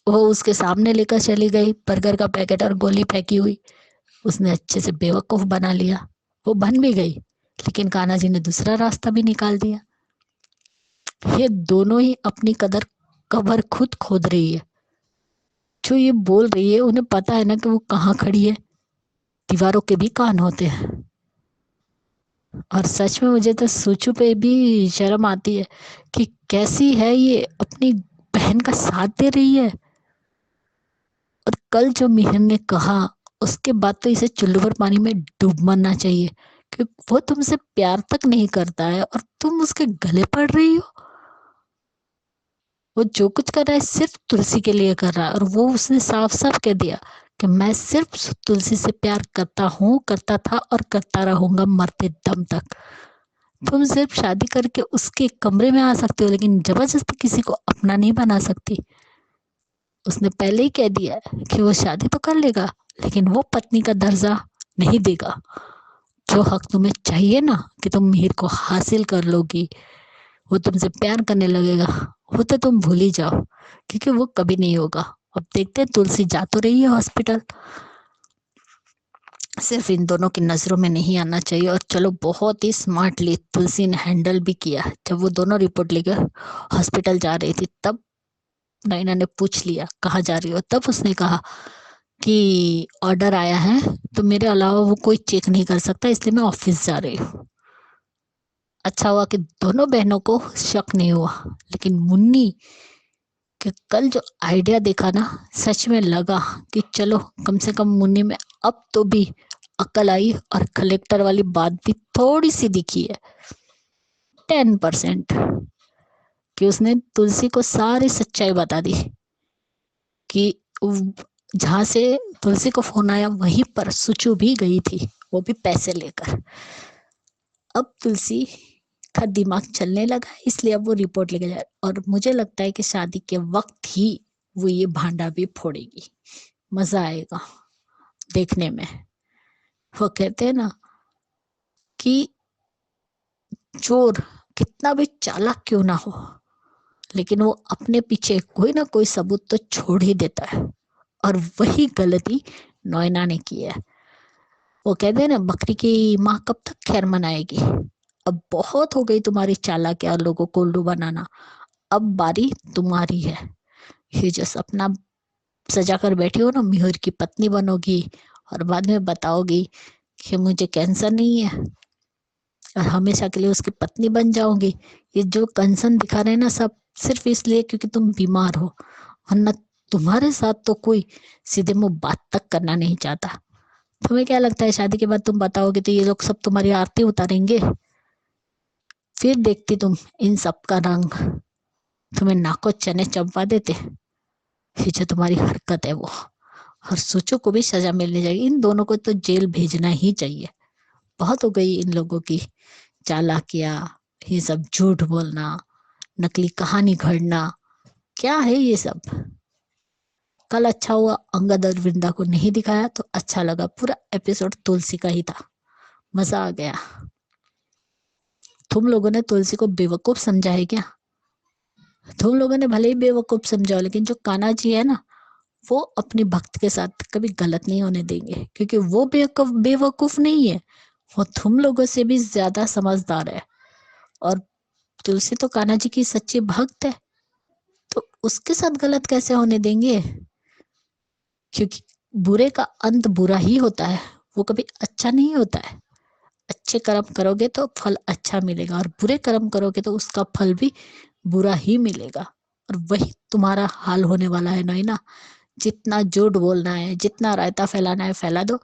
वो उसके सामने लेकर चली गई बर्गर का पैकेट और गोली फेंकी हुई। उसने अच्छे से बेवकूफ बना लिया, वो बन भी गई, लेकिन कान्हा जी ने दूसरा रास्ता भी निकाल दिया। ये दोनों ही अपनी कबर खुद खोद रही है। जो ये बोल रही है उन्हें पता है ना कि वो कहाँ खड़ी है, दीवारों के भी कान होते हैं। और सच में मुझे तो सोचू पे भी शर्म आती है कि कैसी है ये, अपनी बहन का साथ दे रही है। और कल जो मिहिर ने कहा उसके बाद तो इसे चुल्लू पर पानी में डूब मरना चाहिए, कि वो तुमसे प्यार तक नहीं करता है और तुम उसके गले पड़ रही हो। वो जो कुछ कर रहा है सिर्फ तुलसी के लिए कर रहा है, और वो उसने साफ साफ कह दिया कि मैं सिर्फ तुलसी से प्यार करता हूँ, करता था और करता रहूंगा मरते दम तक। तुम सिर्फ शादी करके उसके कमरे में आ सकते हो, लेकिन जबरदस्ती किसी को अपना नहीं बना सकती। उसने पहले ही कह दिया है कि वो शादी तो कर लेगा, लेकिन वो पत्नी का दर्जा नहीं देगा। जो हक तुम्हें चाहिए ना कि तुम मिहिर को हासिल कर लोगी, वो तुमसे प्यार करने लगेगा, वो तो तुम भूल ही जाओ, क्योंकि वो कभी नहीं होगा। अब देखते हैं, तुलसी जा तो रही है हॉस्पिटल, सिर्फ इन दोनों की नजरों में नहीं आना चाहिए। और चलो, बहुत ही स्मार्टली तुलसी ने हैंडल भी किया। जब वो दोनों रिपोर्ट लेकर हॉस्पिटल जा रही थी, तब नैना ने पूछ लिया कहाँ जा रही हो, तब उसने कहा कि ऑर्डर आया है, तो मेरे अलावा वो कोई चेक नहीं कर सकता, इसलिए मैं ऑफिस जा रही हूँ। अच्छा हुआ कि दोनों बहनों को शक नहीं हुआ, लेकिन मुन्नी के कल जो आइडिया देखा ना, सच में लगा कि चलो कम से कम मुन्नी में अब तो भी अकल आई, और कलेक्टर वाली बात भी थोड़ी सी दिखी है, 10%, कि उसने तुलसी को सारी सच्चाई बता दी कि जहां से तुलसी को फोन आया वहीं पर सुचू भी गई थी, वो भी पैसे लेकर। अब तुलसी का दिमाग चलने लगा, इसलिए अब वो रिपोर्ट लेके जाए, और मुझे लगता है कि शादी के वक्त ही वो ये भांडा भी फोड़ेगी। मजा आएगा देखने में। वो कहते हैं ना कि चोर कितना भी चालाक क्यों ना हो, लेकिन वो अपने पीछे कोई ना कोई सबूत तो छोड़ ही देता है, और वही गलती नैना ने की है। वो कहते हैं ना, बकरी की माँ कब तक खैर मनाएगी। अब बहुत हो गई तुम्हारी चालाकी और लोगों को उल्लू बनाना, अब बारी तुम्हारी है। ये जो सपना सजा कर बैठी हो ना, मिहिर की पत्नी बनोगी और बाद में बताओगी कि मुझे कैंसर नहीं है, और हमेशा के लिए उसकी पत्नी बन जाओगी। ये जो कंसर्न दिखा रहे हैं ना, सब सिर्फ इसलिए क्योंकि तुम बीमार हो, वरना तुम्हारे साथ तो कोई सीधे मुंह बात तक करना नहीं चाहता। तुम्हें क्या लगता है शादी के बाद तुम बताओगे तो ये लोग सब तुम्हारी आरती उतारेंगे? फिर देखती तुम इन सब का रंग, तुम्हें नाको चने चंपा देते। ये जो तुम्हारी हरकत है वो, और सोचो को भी सजा मिलनी चाहिए। इन दोनों को तो जेल भेजना ही चाहिए। बहुत हो गई इन लोगों की चालाकियां, ये सब झूठ बोलना, नकली कहानी घड़ना, क्या है ये सब। कल अच्छा हुआ अंगद और वृंदा को नहीं दिखाया, तो अच्छा लगा। पूरा एपिसोड तुलसी का ही था, मजा आ गया। तुम लोगों ने तुलसी को बेवकूफ समझा है क्या? तुम लोगों ने भले ही बेवकूफ समझाओ, लेकिन जो कान्हा जी है ना, वो अपनी भक्त के साथ कभी गलत नहीं होने देंगे, क्योंकि वो बेवकूफ नहीं है, वो तुम लोगों से भी ज्यादा समझदार है। और तुलसी तो कान्हा जी की सच्ची भक्त है, तो उसके साथ गलत कैसे होने देंगे? क्योंकि बुरे का अंत बुरा ही होता है, वो कभी अच्छा नहीं होता है। अच्छे कर्म करोगे तो फल अच्छा मिलेगा, और बुरे कर्म करोगे तो उसका फल भी बुरा ही मिलेगा। और वही तुम्हारा हाल होने वाला है नैना। जितना झूठ बोलना है, जितना रायता फैलाना है फैला दो,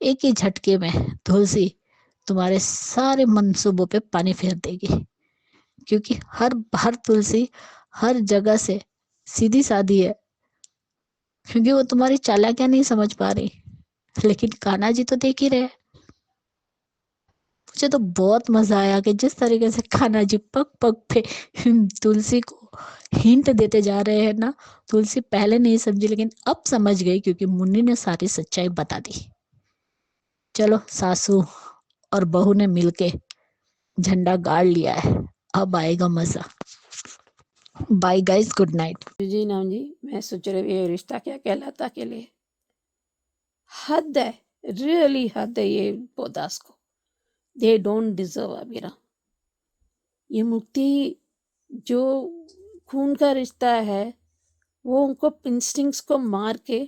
एक ही झटके में तुलसी तुम्हारे सारे मंसूबों पे पानी फेर देगी। क्योंकि हर बार तुलसी हर जगह से सीधी सादी है, क्योंकि वो तुम्हारी चालाकियां नहीं समझ पा रही, लेकिन कान्हा जी तो देख ही रहे। मुझे तो बहुत मजा आया कि जिस तरीके से कान्हा जी पग पग पे तुलसी को हिंट देते जा रहे हैं ना। तुलसी पहले नहीं समझी, लेकिन अब समझ गई, क्योंकि मुन्नी ने सारी सच्चाई बता दी। चलो, सासू और बहू ने मिलके झंडा गाड़ लिया है, अब आएगा मजा। Bye guys, good night. जी नाम जी, मैं सोच रही ये रिश्ता क्या कहलाता के लिए। हद है, रियली हद है ये पोदास को। They don't deserve Abira. ये मुक्ति जो खून का रिश्ता है वो उनको इंस्टिंक्ट्स को मार के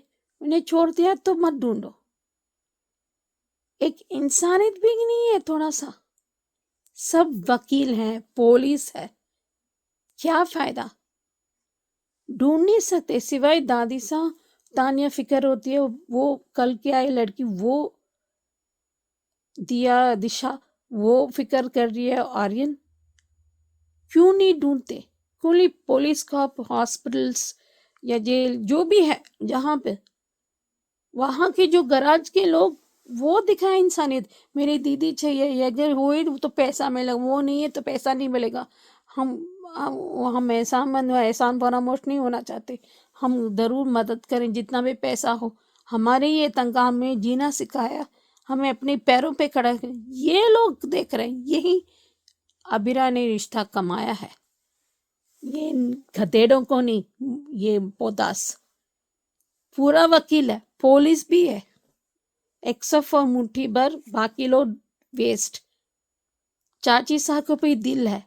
उन्हें छोड़ दिया तो मत ढूंढो। एक इंसानियत भी नहीं है थोड़ा सा। सब वकील हैं, पुलिस है, क्या फायदा। ढूंढ नहीं सकते सिवाय दादी सा तानिया फिक्र होती है। वो कल के आई लड़की, वो दिया दिशा, वो फिक्र कर रही है। आर्यन क्यों नहीं ढूंढते? क्यों नहीं पुलिस कॉप, हॉस्पिटल्स या जेल जो भी है जहाँ पे, वहाँ के जो गराज के लोग वो दिखाए इंसानियत। मेरी दीदी चाहिए, ये अगर हुई तो पैसा मिलेगा, वो नहीं है तो पैसा नहीं मिलेगा। हम हम एहसान फरामोश नहीं होना चाहते। हम ज़रूर मदद करें जितना भी पैसा हो। हमारे ये तनख्वाह हमें जीना सिखाया, हमें अपने पैरों पे खड़ा करें। ये लोग देख रहे हैं, यही अबीरा ने रिश्ता कमाया है। ये गधेड़ों को नहीं, ये पोदास पूरा वकील है, पुलिस भी है, एक्सेप्ट फॉर मुट्ठी भर, बाकी लोग वेस्ट। चाची साहब को भी दिल है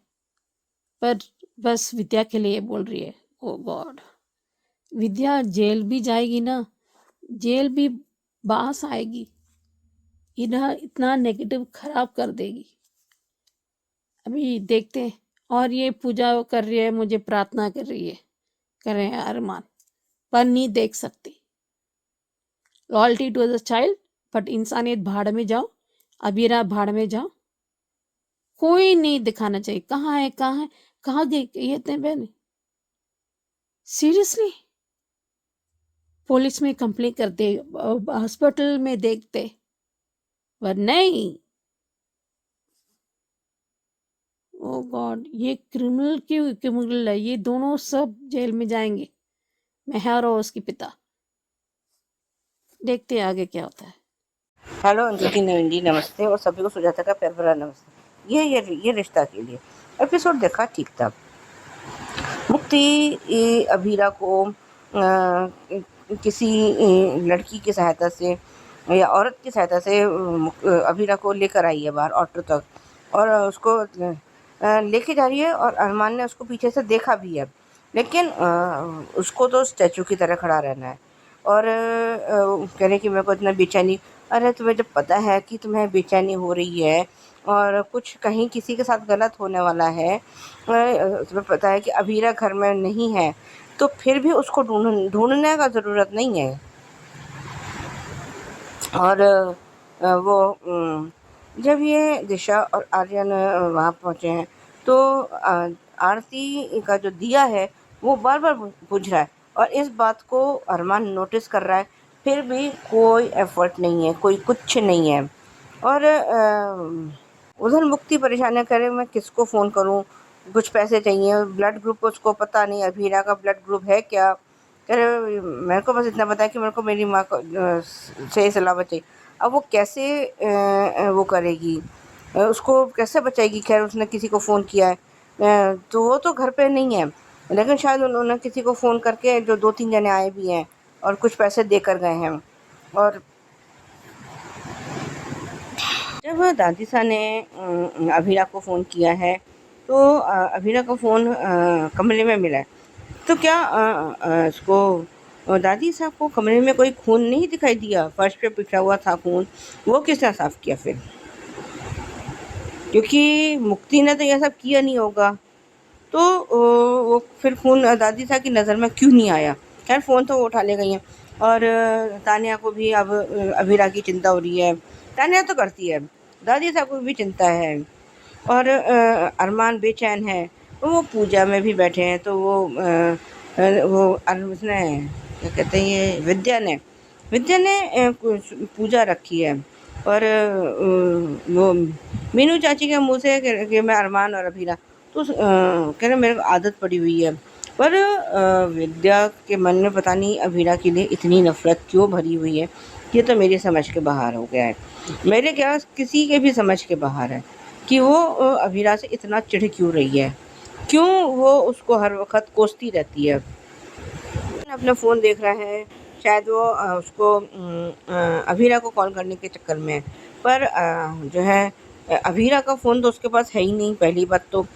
पर बस विद्या के लिए बोल रही है। ओ गॉड, विद्या जेल भी जाएगी ना, जेल भी बास आएगी, इतना नेगेटिव खराब कर देगी। अभी देखते हैं। और ये पूजा कर रही है, मुझे प्रार्थना कर रही है, कर रहे हैं अरमान, पर नहीं देख सकती। Loyalty to the child, but इंसानियत भाड़ में जाओ, अबीरा भाड़ में जाओ। कोई नहीं दिखाना चाहिए। कहाँ है, कहाँ है, कहाँ गई ये इतने बहन? सीरियसली पुलिस में कंप्लेन करते, हॉस्पिटल में देखते, पर नहीं। ओ गॉड, ये क्रिमिनल क्यों क्रिमिनल है? ये दोनों सब जेल में जाएंगे, मेहर और उसकी पिता। देखते हैं आगे क्या होता है। हेलो अंजू जी, नवीन जी, नमस्ते और सभी को सुजाता का प्यार भरा नमस्ते। ये रिश्ता के लिए एपिसोड देखा ठीक था। मुक्ति अबीरा को किसी लड़की की सहायता से या औरत की सहायता से अबीरा को लेकर आई है बाहर ऑटो तक, और उसको लेके जा रही है। और अरमान ने उसको पीछे से देखा भी है, लेकिन उसको तो स्टैचू की तरह खड़ा रहना है। और कह रहे कि मेरे को इतना बेचैनी। अरे तुम्हें जब पता है कि तुम्हें बेचैनी हो रही है और कुछ कहीं किसी के साथ गलत होने वाला है, तुम्हें पता है कि अबीरा घर में नहीं है, तो फिर भी उसको ढूंढने का ज़रूरत नहीं है। और वो जब ये दिशा और आर्यन वहाँ पहुँचे हैं तो आरती का जो दिया है वो बार बार बुझ रहा है, और इस बात को अरमान नोटिस कर रहा है, फिर भी कोई एफर्ट नहीं है, कोई कुछ नहीं है। और उधर मुक्ति परेशान करे, मैं किसको फ़ोन करूं, कुछ पैसे चाहिए, ब्लड ग्रुप उसको पता नहीं अबीरा का ब्लड ग्रुप है क्या। कह रहे मेरे को बस इतना पता है कि मेरे को मेरी माँ को सही सलामत चाहिए। अब वो कैसे वो करेगी, उसको कैसे बचाएगी। खैर उसने किसी को फ़ोन किया है, तो वो तो घर पे नहीं है, लेकिन शायद उन्होंने किसी को फ़ोन करके, जो 2-3 जने आए भी हैं और कुछ पैसे देकर गए हैं। और जब दादी सा ने अबीरा को फ़ोन किया है तो अबीरा का फ़ोन कमरे में मिला है। तो क्या इसको दादी साहब को कमरे में कोई खून नहीं दिखाई दिया? फर्श पे बिखरा हुआ था खून, वो किसने साफ़ किया फिर? क्योंकि मुक्ति ने तो यह सब किया नहीं होगा, तो वो फिर खून दादी साहब की नज़र में क्यों नहीं आया? खैर फ़ोन तो वो उठा ले गई हैं। और तानिया को भी अब अबीरा की चिंता हो रही है। तानिया तो करती है, दादी साहब को भी चिंता है। और अरमान बेचैन है, तो वो पूजा में भी बैठे हैं। तो उसने क्या कहते हैं, ये विद्या ने पूजा रखी है। और वो मीनू चाची के मुँह से कि मैं अरमान और अबीरा, तो कह रहे मेरे को आदत पड़ी हुई है। पर विद्या के मन में पता नहीं अबीरा के लिए इतनी नफ़रत क्यों भरी हुई है, ये तो मेरी समझ के बाहर हो गया है। मेरे क्या किसी के भी समझ के बाहर है। कि वो अभीरा से इतना चिढ़ क्यों रही है, क्यों वो उसको हर वक़्त कोसती रहती है। अपना फ़ोन देख रहा है, शायद वो उसको अभीरा को कॉल करने के चक्कर में है। पर जो है अभीरा का फ़ोन तो उसके पास है ही नहीं, पहली बात तो।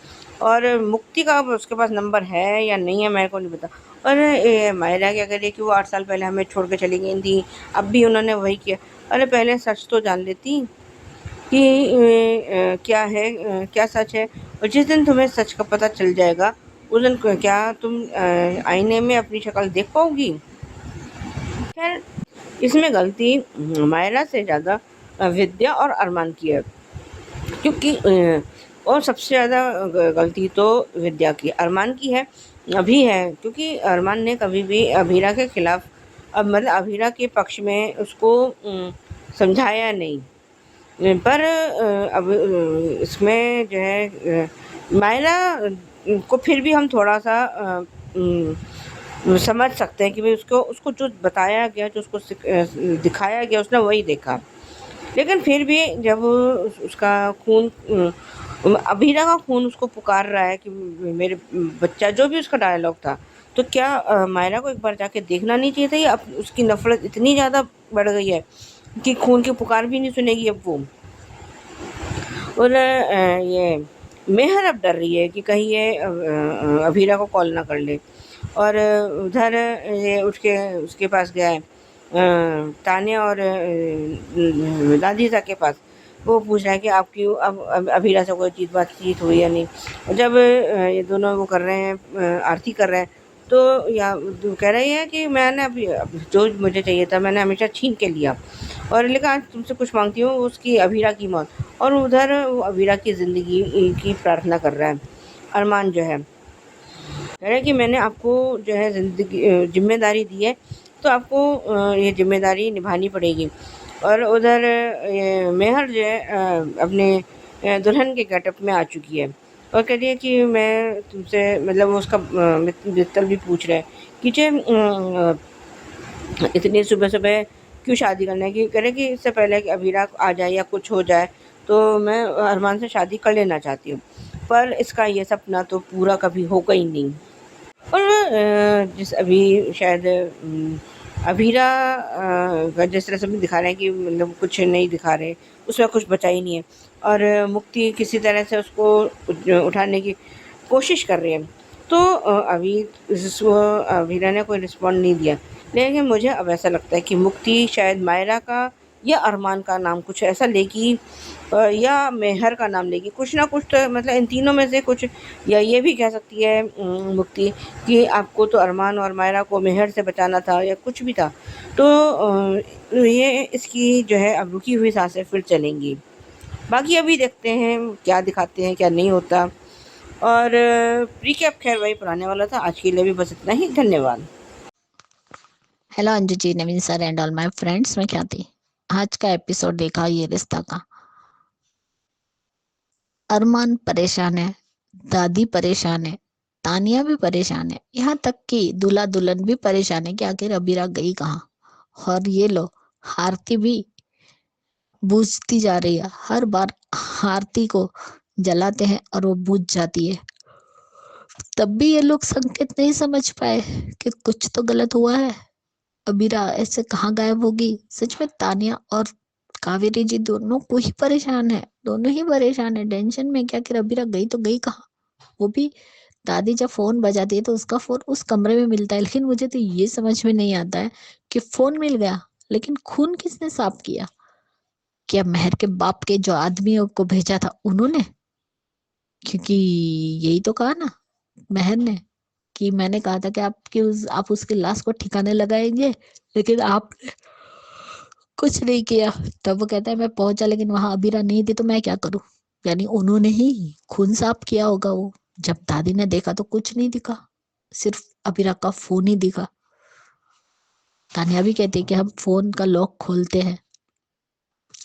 और मुक्ति का अब उसके पास नंबर है या नहीं है मेरे को नहीं पता। और मायरा क्या कह रही है कि वो 8 साल पहले हमें छोड़ के चली गई थी, अब भी उन्होंने वही किया। अरे पहले सच तो जान लेती कि क्या है, क्या सच है। और जिस दिन तुम्हें सच का पता चल जाएगा, उस दिन क्या तुम आईने में अपनी शक्ल देख पाओगी? खैर, इसमें गलती मायरा से ज़्यादा विद्या और अरमान की है, क्योंकि और सबसे ज़्यादा गलती तो विद्या की, अरमान की है अभी है, क्योंकि अरमान ने कभी भी अभीरा के खिलाफ मतलब अभीरा के पक्ष में उसको समझाया नहीं। पर अब इसमें जो है मायरा को फिर भी हम थोड़ा-सा समझ सकते हैं कि भाई उसको उसको जो बताया गया, जो उसको दिखाया गया, उसने वही देखा। लेकिन फिर भी जब उसका खून अभीरा का खून उसको पुकार रहा है कि मेरे बच्चा, जो भी उसका डायलॉग था, तो क्या मायरा को एक बार जाके देखना नहीं चाहिए था? या अब उसकी नफ़रत इतनी ज़्यादा बढ़ गई है कि खून की पुकार भी नहीं सुनेगी अब वो। और ये मेहर अब डर रही है कि कहीं ये अभीरा को कॉल ना कर ले। और उधर ये उठ के उसके पास गया है, तान्या और दादीजा के पास। वो पूछ रहा है कि आपकी अब अभीरा से कोई चीज़ बातचीत हुई या नहीं। और जब ये दोनों वो कर रहे हैं, आरती कर रहे हैं, तो या कह रही है कि मैंने अभी जो मुझे चाहिए था मैंने हमेशा छीन के लिया, और लेकिन आज तुमसे कुछ मांगती हूँ, उसकी अभीरा की मौत। और उधर वो अभीरा की ज़िंदगी की प्रार्थना कर रहा है अरमान जो है। कह रहा है कि मैंने आपको जो है ज़िम्मेदारी दी है, तो आपको ये ज़िम्मेदारी निभानी पड़ेगी। और उधर ये मेहर जो है अपने दुल्हन के गेटअप में आ चुकी है, और कह रही है कि मैं तुमसे मतलब वो उसका मित्तल भी पूछ रहा है कि इतनी सुबह-सुबह क्यों शादी करना है? कि कह रहे कि इससे पहले कि अभीरा आ जाए या कुछ हो जाए, तो मैं अरमान से शादी कर लेना चाहती हूँ। पर इसका ये सपना तो पूरा कभी होगा ही नहीं। और जिस अभी शायद अभीरा का जिस तरह से भी दिखा रहे हैं कि मतलब कुछ नहीं दिखा रहे, उसमें कुछ बचा ही नहीं है। और मुक्ति किसी तरह से उसको उठाने की कोशिश कर रही है। तो अभी अभीरा ने कोई रिस्पॉन्ड नहीं दिया। लेकिन मुझे अब ऐसा लगता है कि मुक्ति शायद मायरा का या अरमान का नाम कुछ ऐसा लेगी, या मेहर का नाम लेगी। कुछ ना कुछ तो मतलब इन तीनों में से कुछ, या ये भी कह सकती है मुक्ति कि आपको तो अरमान और मायरा को मेहर से बचाना था, या कुछ भी था। तो ये इसकी जो है अब रुकी हुई साँसें फिर चलेंगी। बाकी अभी देखते हैं क्या दिखाते हैं, क्या नहीं होता। और रिकैप खैर वही पुराने वाला था। आज के लिए भी बस इतना ही। धन्यवाद। Hello Anju ji, Naveen sir and all my friends, मैं क्या थी आज का एपिसोड देखा ये रिश्ता का। अरमान परेशान है, दादी परेशान है, तानिया भी परेशान है, यहाँ तक कि दूल्हा दुल्हन भी परेशान है कि आखिर अबीरा गई कहाँ। और ये लो आरती भी बुझती जा रही है। हर बार आरती को जलाते हैं और वो बुझ जाती है, तब भी ये लोग संकेत नहीं समझ पाए कि कुछ तो गलत हुआ है। अबीरा ऐसे कहाँ गायब होगी? सच में तानिया और कावेरी जी दोनों को ही परेशान है, दोनों ही परेशान है, टेंशन में क्या कि अबीरा गई तो गई कहाँ। वो भी दादी जब फोन बजाती है तो उसका फोन उस कमरे में मिलता है, लेकिन मुझे तो ये समझ में नहीं आता है कि फोन मिल गया लेकिन खून किसने साफ किया? क्या मेहर के बाप के जो आदमियों को भेजा था उन्होंने? क्योंकि यही तो कहा ना मेहर ने कि मैंने कहा था कि आप उसकी लाश को ठिकाने लगाएंगे, लेकिन आपने कुछ नहीं किया। तब वो कहता है मैं पहुंचा लेकिन वहां अबीरा नहीं थी, तो मैं क्या करूं? यानी उन्होंने ही खून साफ किया होगा। वो जब दादी ने देखा तो कुछ नहीं दिखा, सिर्फ अबीरा का फोन ही दिखा। तानिया भी कहती है कि हम फोन का लॉक खोलते हैं,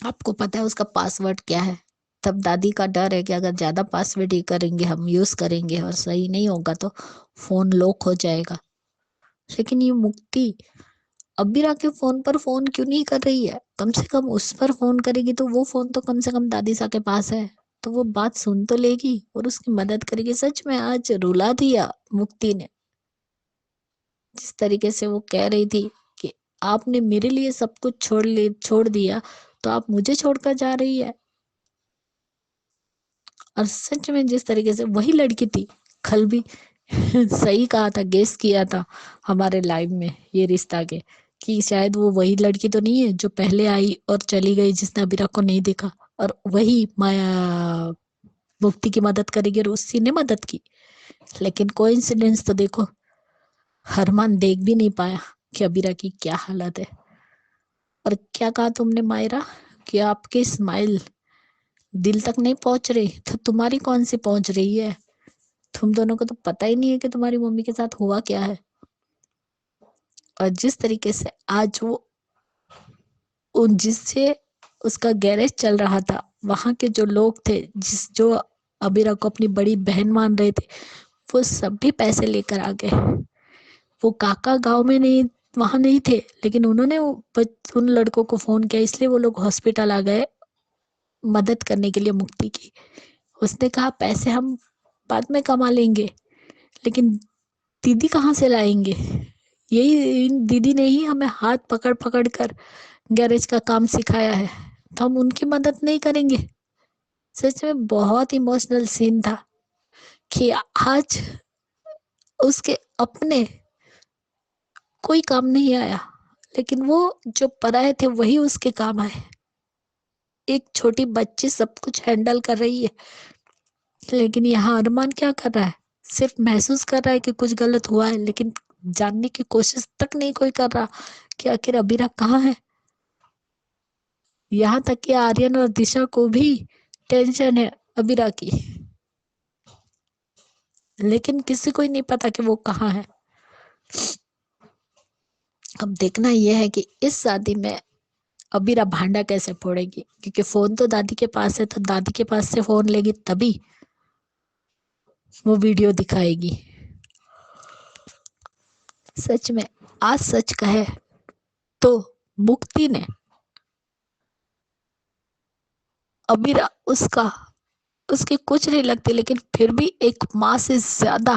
आपको पता है उसका पासवर्ड क्या है? तब दादी का डर है कि अगर ज्यादा पासवर्ड ही करेंगे, हम यूज करेंगे और सही नहीं होगा तो फोन लॉक हो जाएगा। लेकिन ये मुक्ति अबीरा के फोन पर फोन क्यों नहीं कर रही है? कम से कम उस पर फोन करेगी तो वो फोन तो कम से कम दादी सा के पास है, तो वो बात सुन तो लेगी और उसकी मदद करेगी। सच में आज रुला दिया मुक्ति ने, जिस तरीके से वो कह रही थी कि आपने मेरे लिए सब कुछ छोड़ दिया, तो आप मुझे छोड़कर जा रही है। और सच में जिस तरीके से वही लड़की थी, कल भी सही कहा था, गेस किया था हमारे लाइव में ये रिश्ता के, कि शायद वो वही लड़की तो नहीं है जो पहले आई और चली गई, जिसने अभिरा को नहीं देखा, और वही माया मुक्ति की मदद करेगी और उसी ने मदद की। लेकिन कोइंसिडेंस तो देखो, हरमान देख भी नहीं पाया कि अभिरा की क्या हालत है। और क्या कहा तुमने मायरा, कि आपकी स्माइल दिल तक नहीं पहुंच रही, तो तुम्हारी कौन सी पहुंच रही है? तुम दोनों को तो पता ही नहीं है कि तुम्हारी मम्मी के साथ हुआ क्या है। और जिस तरीके से आज वो जिससे उसका गैरेज चल रहा था, वहां के जो लोग थे, जो अबीरा को अपनी बड़ी बहन मान रहे थे, वो सब भी पैसे लेकर आ गए। वो काका गांव में नहीं, वहां नहीं थे, लेकिन उन्होंने उन लड़कों को फोन किया, इसलिए वो लोग हॉस्पिटल आ गए मदद करने के लिए मुक्ति की। उसने कहा पैसे हम बाद में कमा लेंगे, लेकिन दीदी कहाँ से लाएंगे? यही दीदी ने ही हमें हाथ पकड़ पकड़ कर गैरेज का काम सिखाया है, तो हम उनकी मदद नहीं करेंगे? सच में बहुत इमोशनल सीन था कि आज उसके अपने कोई काम नहीं आया, लेकिन वो जो पराये थे वही उसके काम आए। एक छोटी बच्ची सब कुछ हैंडल कर रही है, लेकिन यहाँ अरमान क्या कर रहा है? सिर्फ महसूस कर रहा है कि कुछ गलत हुआ है, लेकिन जानने की कोशिश तक नहीं कोई कर रहा कि आखिर अबीरा कहाँ है। यहाँ तक कि आर्यन और दिशा को भी टेंशन है अबीरा की, लेकिन किसी को ही नहीं पता कि वो कहाँ है। अब देखना यह है कि इस शादी में अबीरा भांडा कैसे फोड़ेगी, क्योंकि फोन तो दादी के पास है, तो दादी के पास से फोन लेगी तभी वो वीडियो दिखाएगी। सच में आज सच कहे तो मुक्ति ने अबीरा उसकी कुछ नहीं लगती, लेकिन फिर भी एक माँ से ज्यादा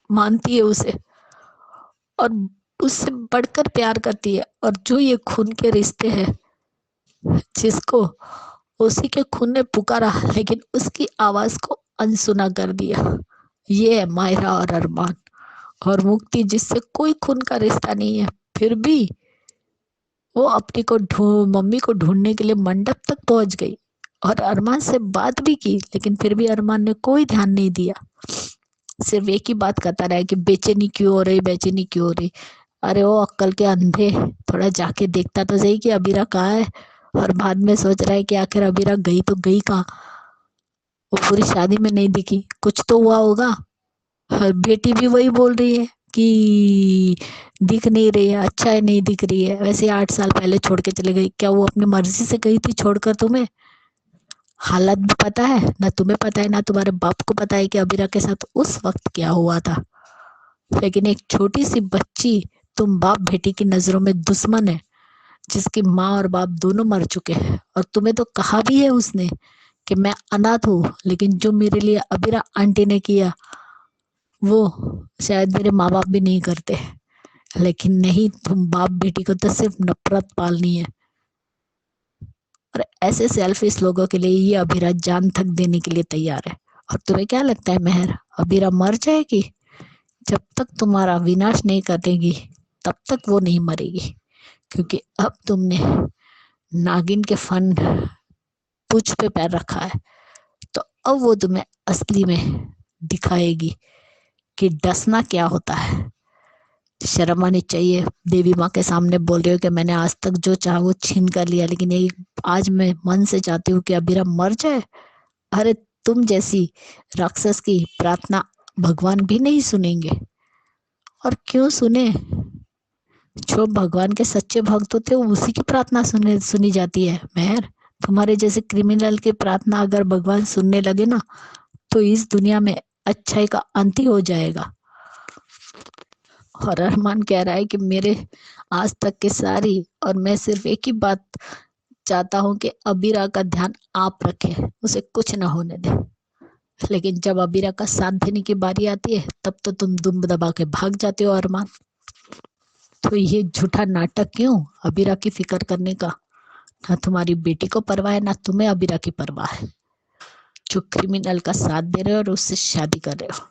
मानती है उसे और उससे बढ़कर प्यार करती है। और जो ये खून के रिश्ते हैं, जिसको उसी के खून ने पुकारा, लेकिन उसकी आवाज को अनसुना कर दिया, ये है मायरा और अरमान। और मुक्ति जिससे कोई खून का रिश्ता नहीं है, फिर भी वो अपनी को मम्मी को ढूंढने के लिए मंडप तक पहुंच गई और अरमान से बात भी की, लेकिन फिर भी अरमान ने कोई ध्यान नहीं दिया। सिर्फ एक ही बात करता रहा कि बेचैनी क्यों हो रही, बेचैनी क्यों हो रही। अरे वो अक्कल के अंधे, थोड़ा जाके देखता तो सही कि अबीरा कहाँ है। और बाद में सोच रहा है कि आखिर अबीरा गई तो गई कहाँ, वो पूरी शादी में नहीं दिखी, कुछ तो हुआ होगा। और बेटी भी वही बोल रही है कि दिख नहीं रही है, अच्छा है नहीं दिख रही है। वैसे 8 साल पहले छोड़ के चले गई, क्या वो अपनी मर्जी से गई थी छोड़कर तुम्हें? हालत भी पता है ना, तुम्हें पता है ना तुम्हारे बाप को पता है कि अबीरा के साथ उस वक्त क्या हुआ था। लेकिन एक छोटी सी बच्ची तुम बाप बेटी की नजरों में दुश्मन है, जिसकी माँ और बाप दोनों मर चुके हैं। और तुम्हें तो कहा भी है उसने कि मैं अनाथ हूँ, लेकिन जो मेरे लिए अबीरा आंटी ने किया वो शायद मेरे माँ बाप भी नहीं करते। लेकिन नहीं, तुम बाप बेटी को तो सिर्फ नफरत पालनी है। और ऐसे सेल्फिश लोगों के लिए ये अबीरा जान तक देने के लिए तैयार है। और तुम्हें क्या लगता है मेहर, अबीरा मर जाएगी? जब तक तुम्हारा विनाश नहीं करेगी तब तक वो नहीं मरेगी, क्योंकि अब तुमने नागिन के फन पूछ पे पैर रखा है, तो अब वो तुम्हें असली में दिखाएगी कि डसना क्या होता है। शर्म आनी चाहिए, देवी माँ के सामने बोल रही हो कि मैंने आज तक जो चाहा वो छीन कर लिया, लेकिन ये आज मैं मन से चाहती हूँ कि अबीरा मर जाए। अरे तुम जैसी राक्षस की प्रार्थना भगवान भी नहीं सुनेंगे। और क्यों सुने? जो भगवान के सच्चे भक्त होते हैं उसी की प्रार्थना सुनी जाती है मेहर। तुम्हारे जैसे क्रिमिनल की प्रार्थना अगर भगवान सुनने लगे ना, तो इस दुनिया में अच्छाई का अंत ही हो जाएगा। और रहमान कह रहा है कि मेरे आज तक की सारी, और मैं सिर्फ एक ही बात चाहता हूँ कि अबीरा का ध्यान आप रखें, उसे कुछ ना होने दें। लेकिन जब अबीरा का साथ देने की बारी आती है तब तो तुम दुम दबा के भाग जाते हो अरमान। तो ये झूठा नाटक क्यों अबीरा की फिक्र करने का? ना तुम्हारी बेटी को परवाह है, ना तुम्हें अबीरा की परवाह है। जो क्रिमिनल का साथ दे रहे हो और उससे शादी कर रहे हो।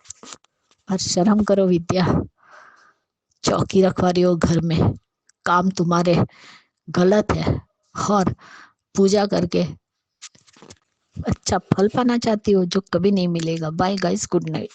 और शर्म करो विद्या, चौकी रखवा रही हो घर में, काम तुम्हारे गलत है और पूजा करके अच्छा फल पाना चाहती हो जो कभी नहीं मिलेगा। Bye guys, good night.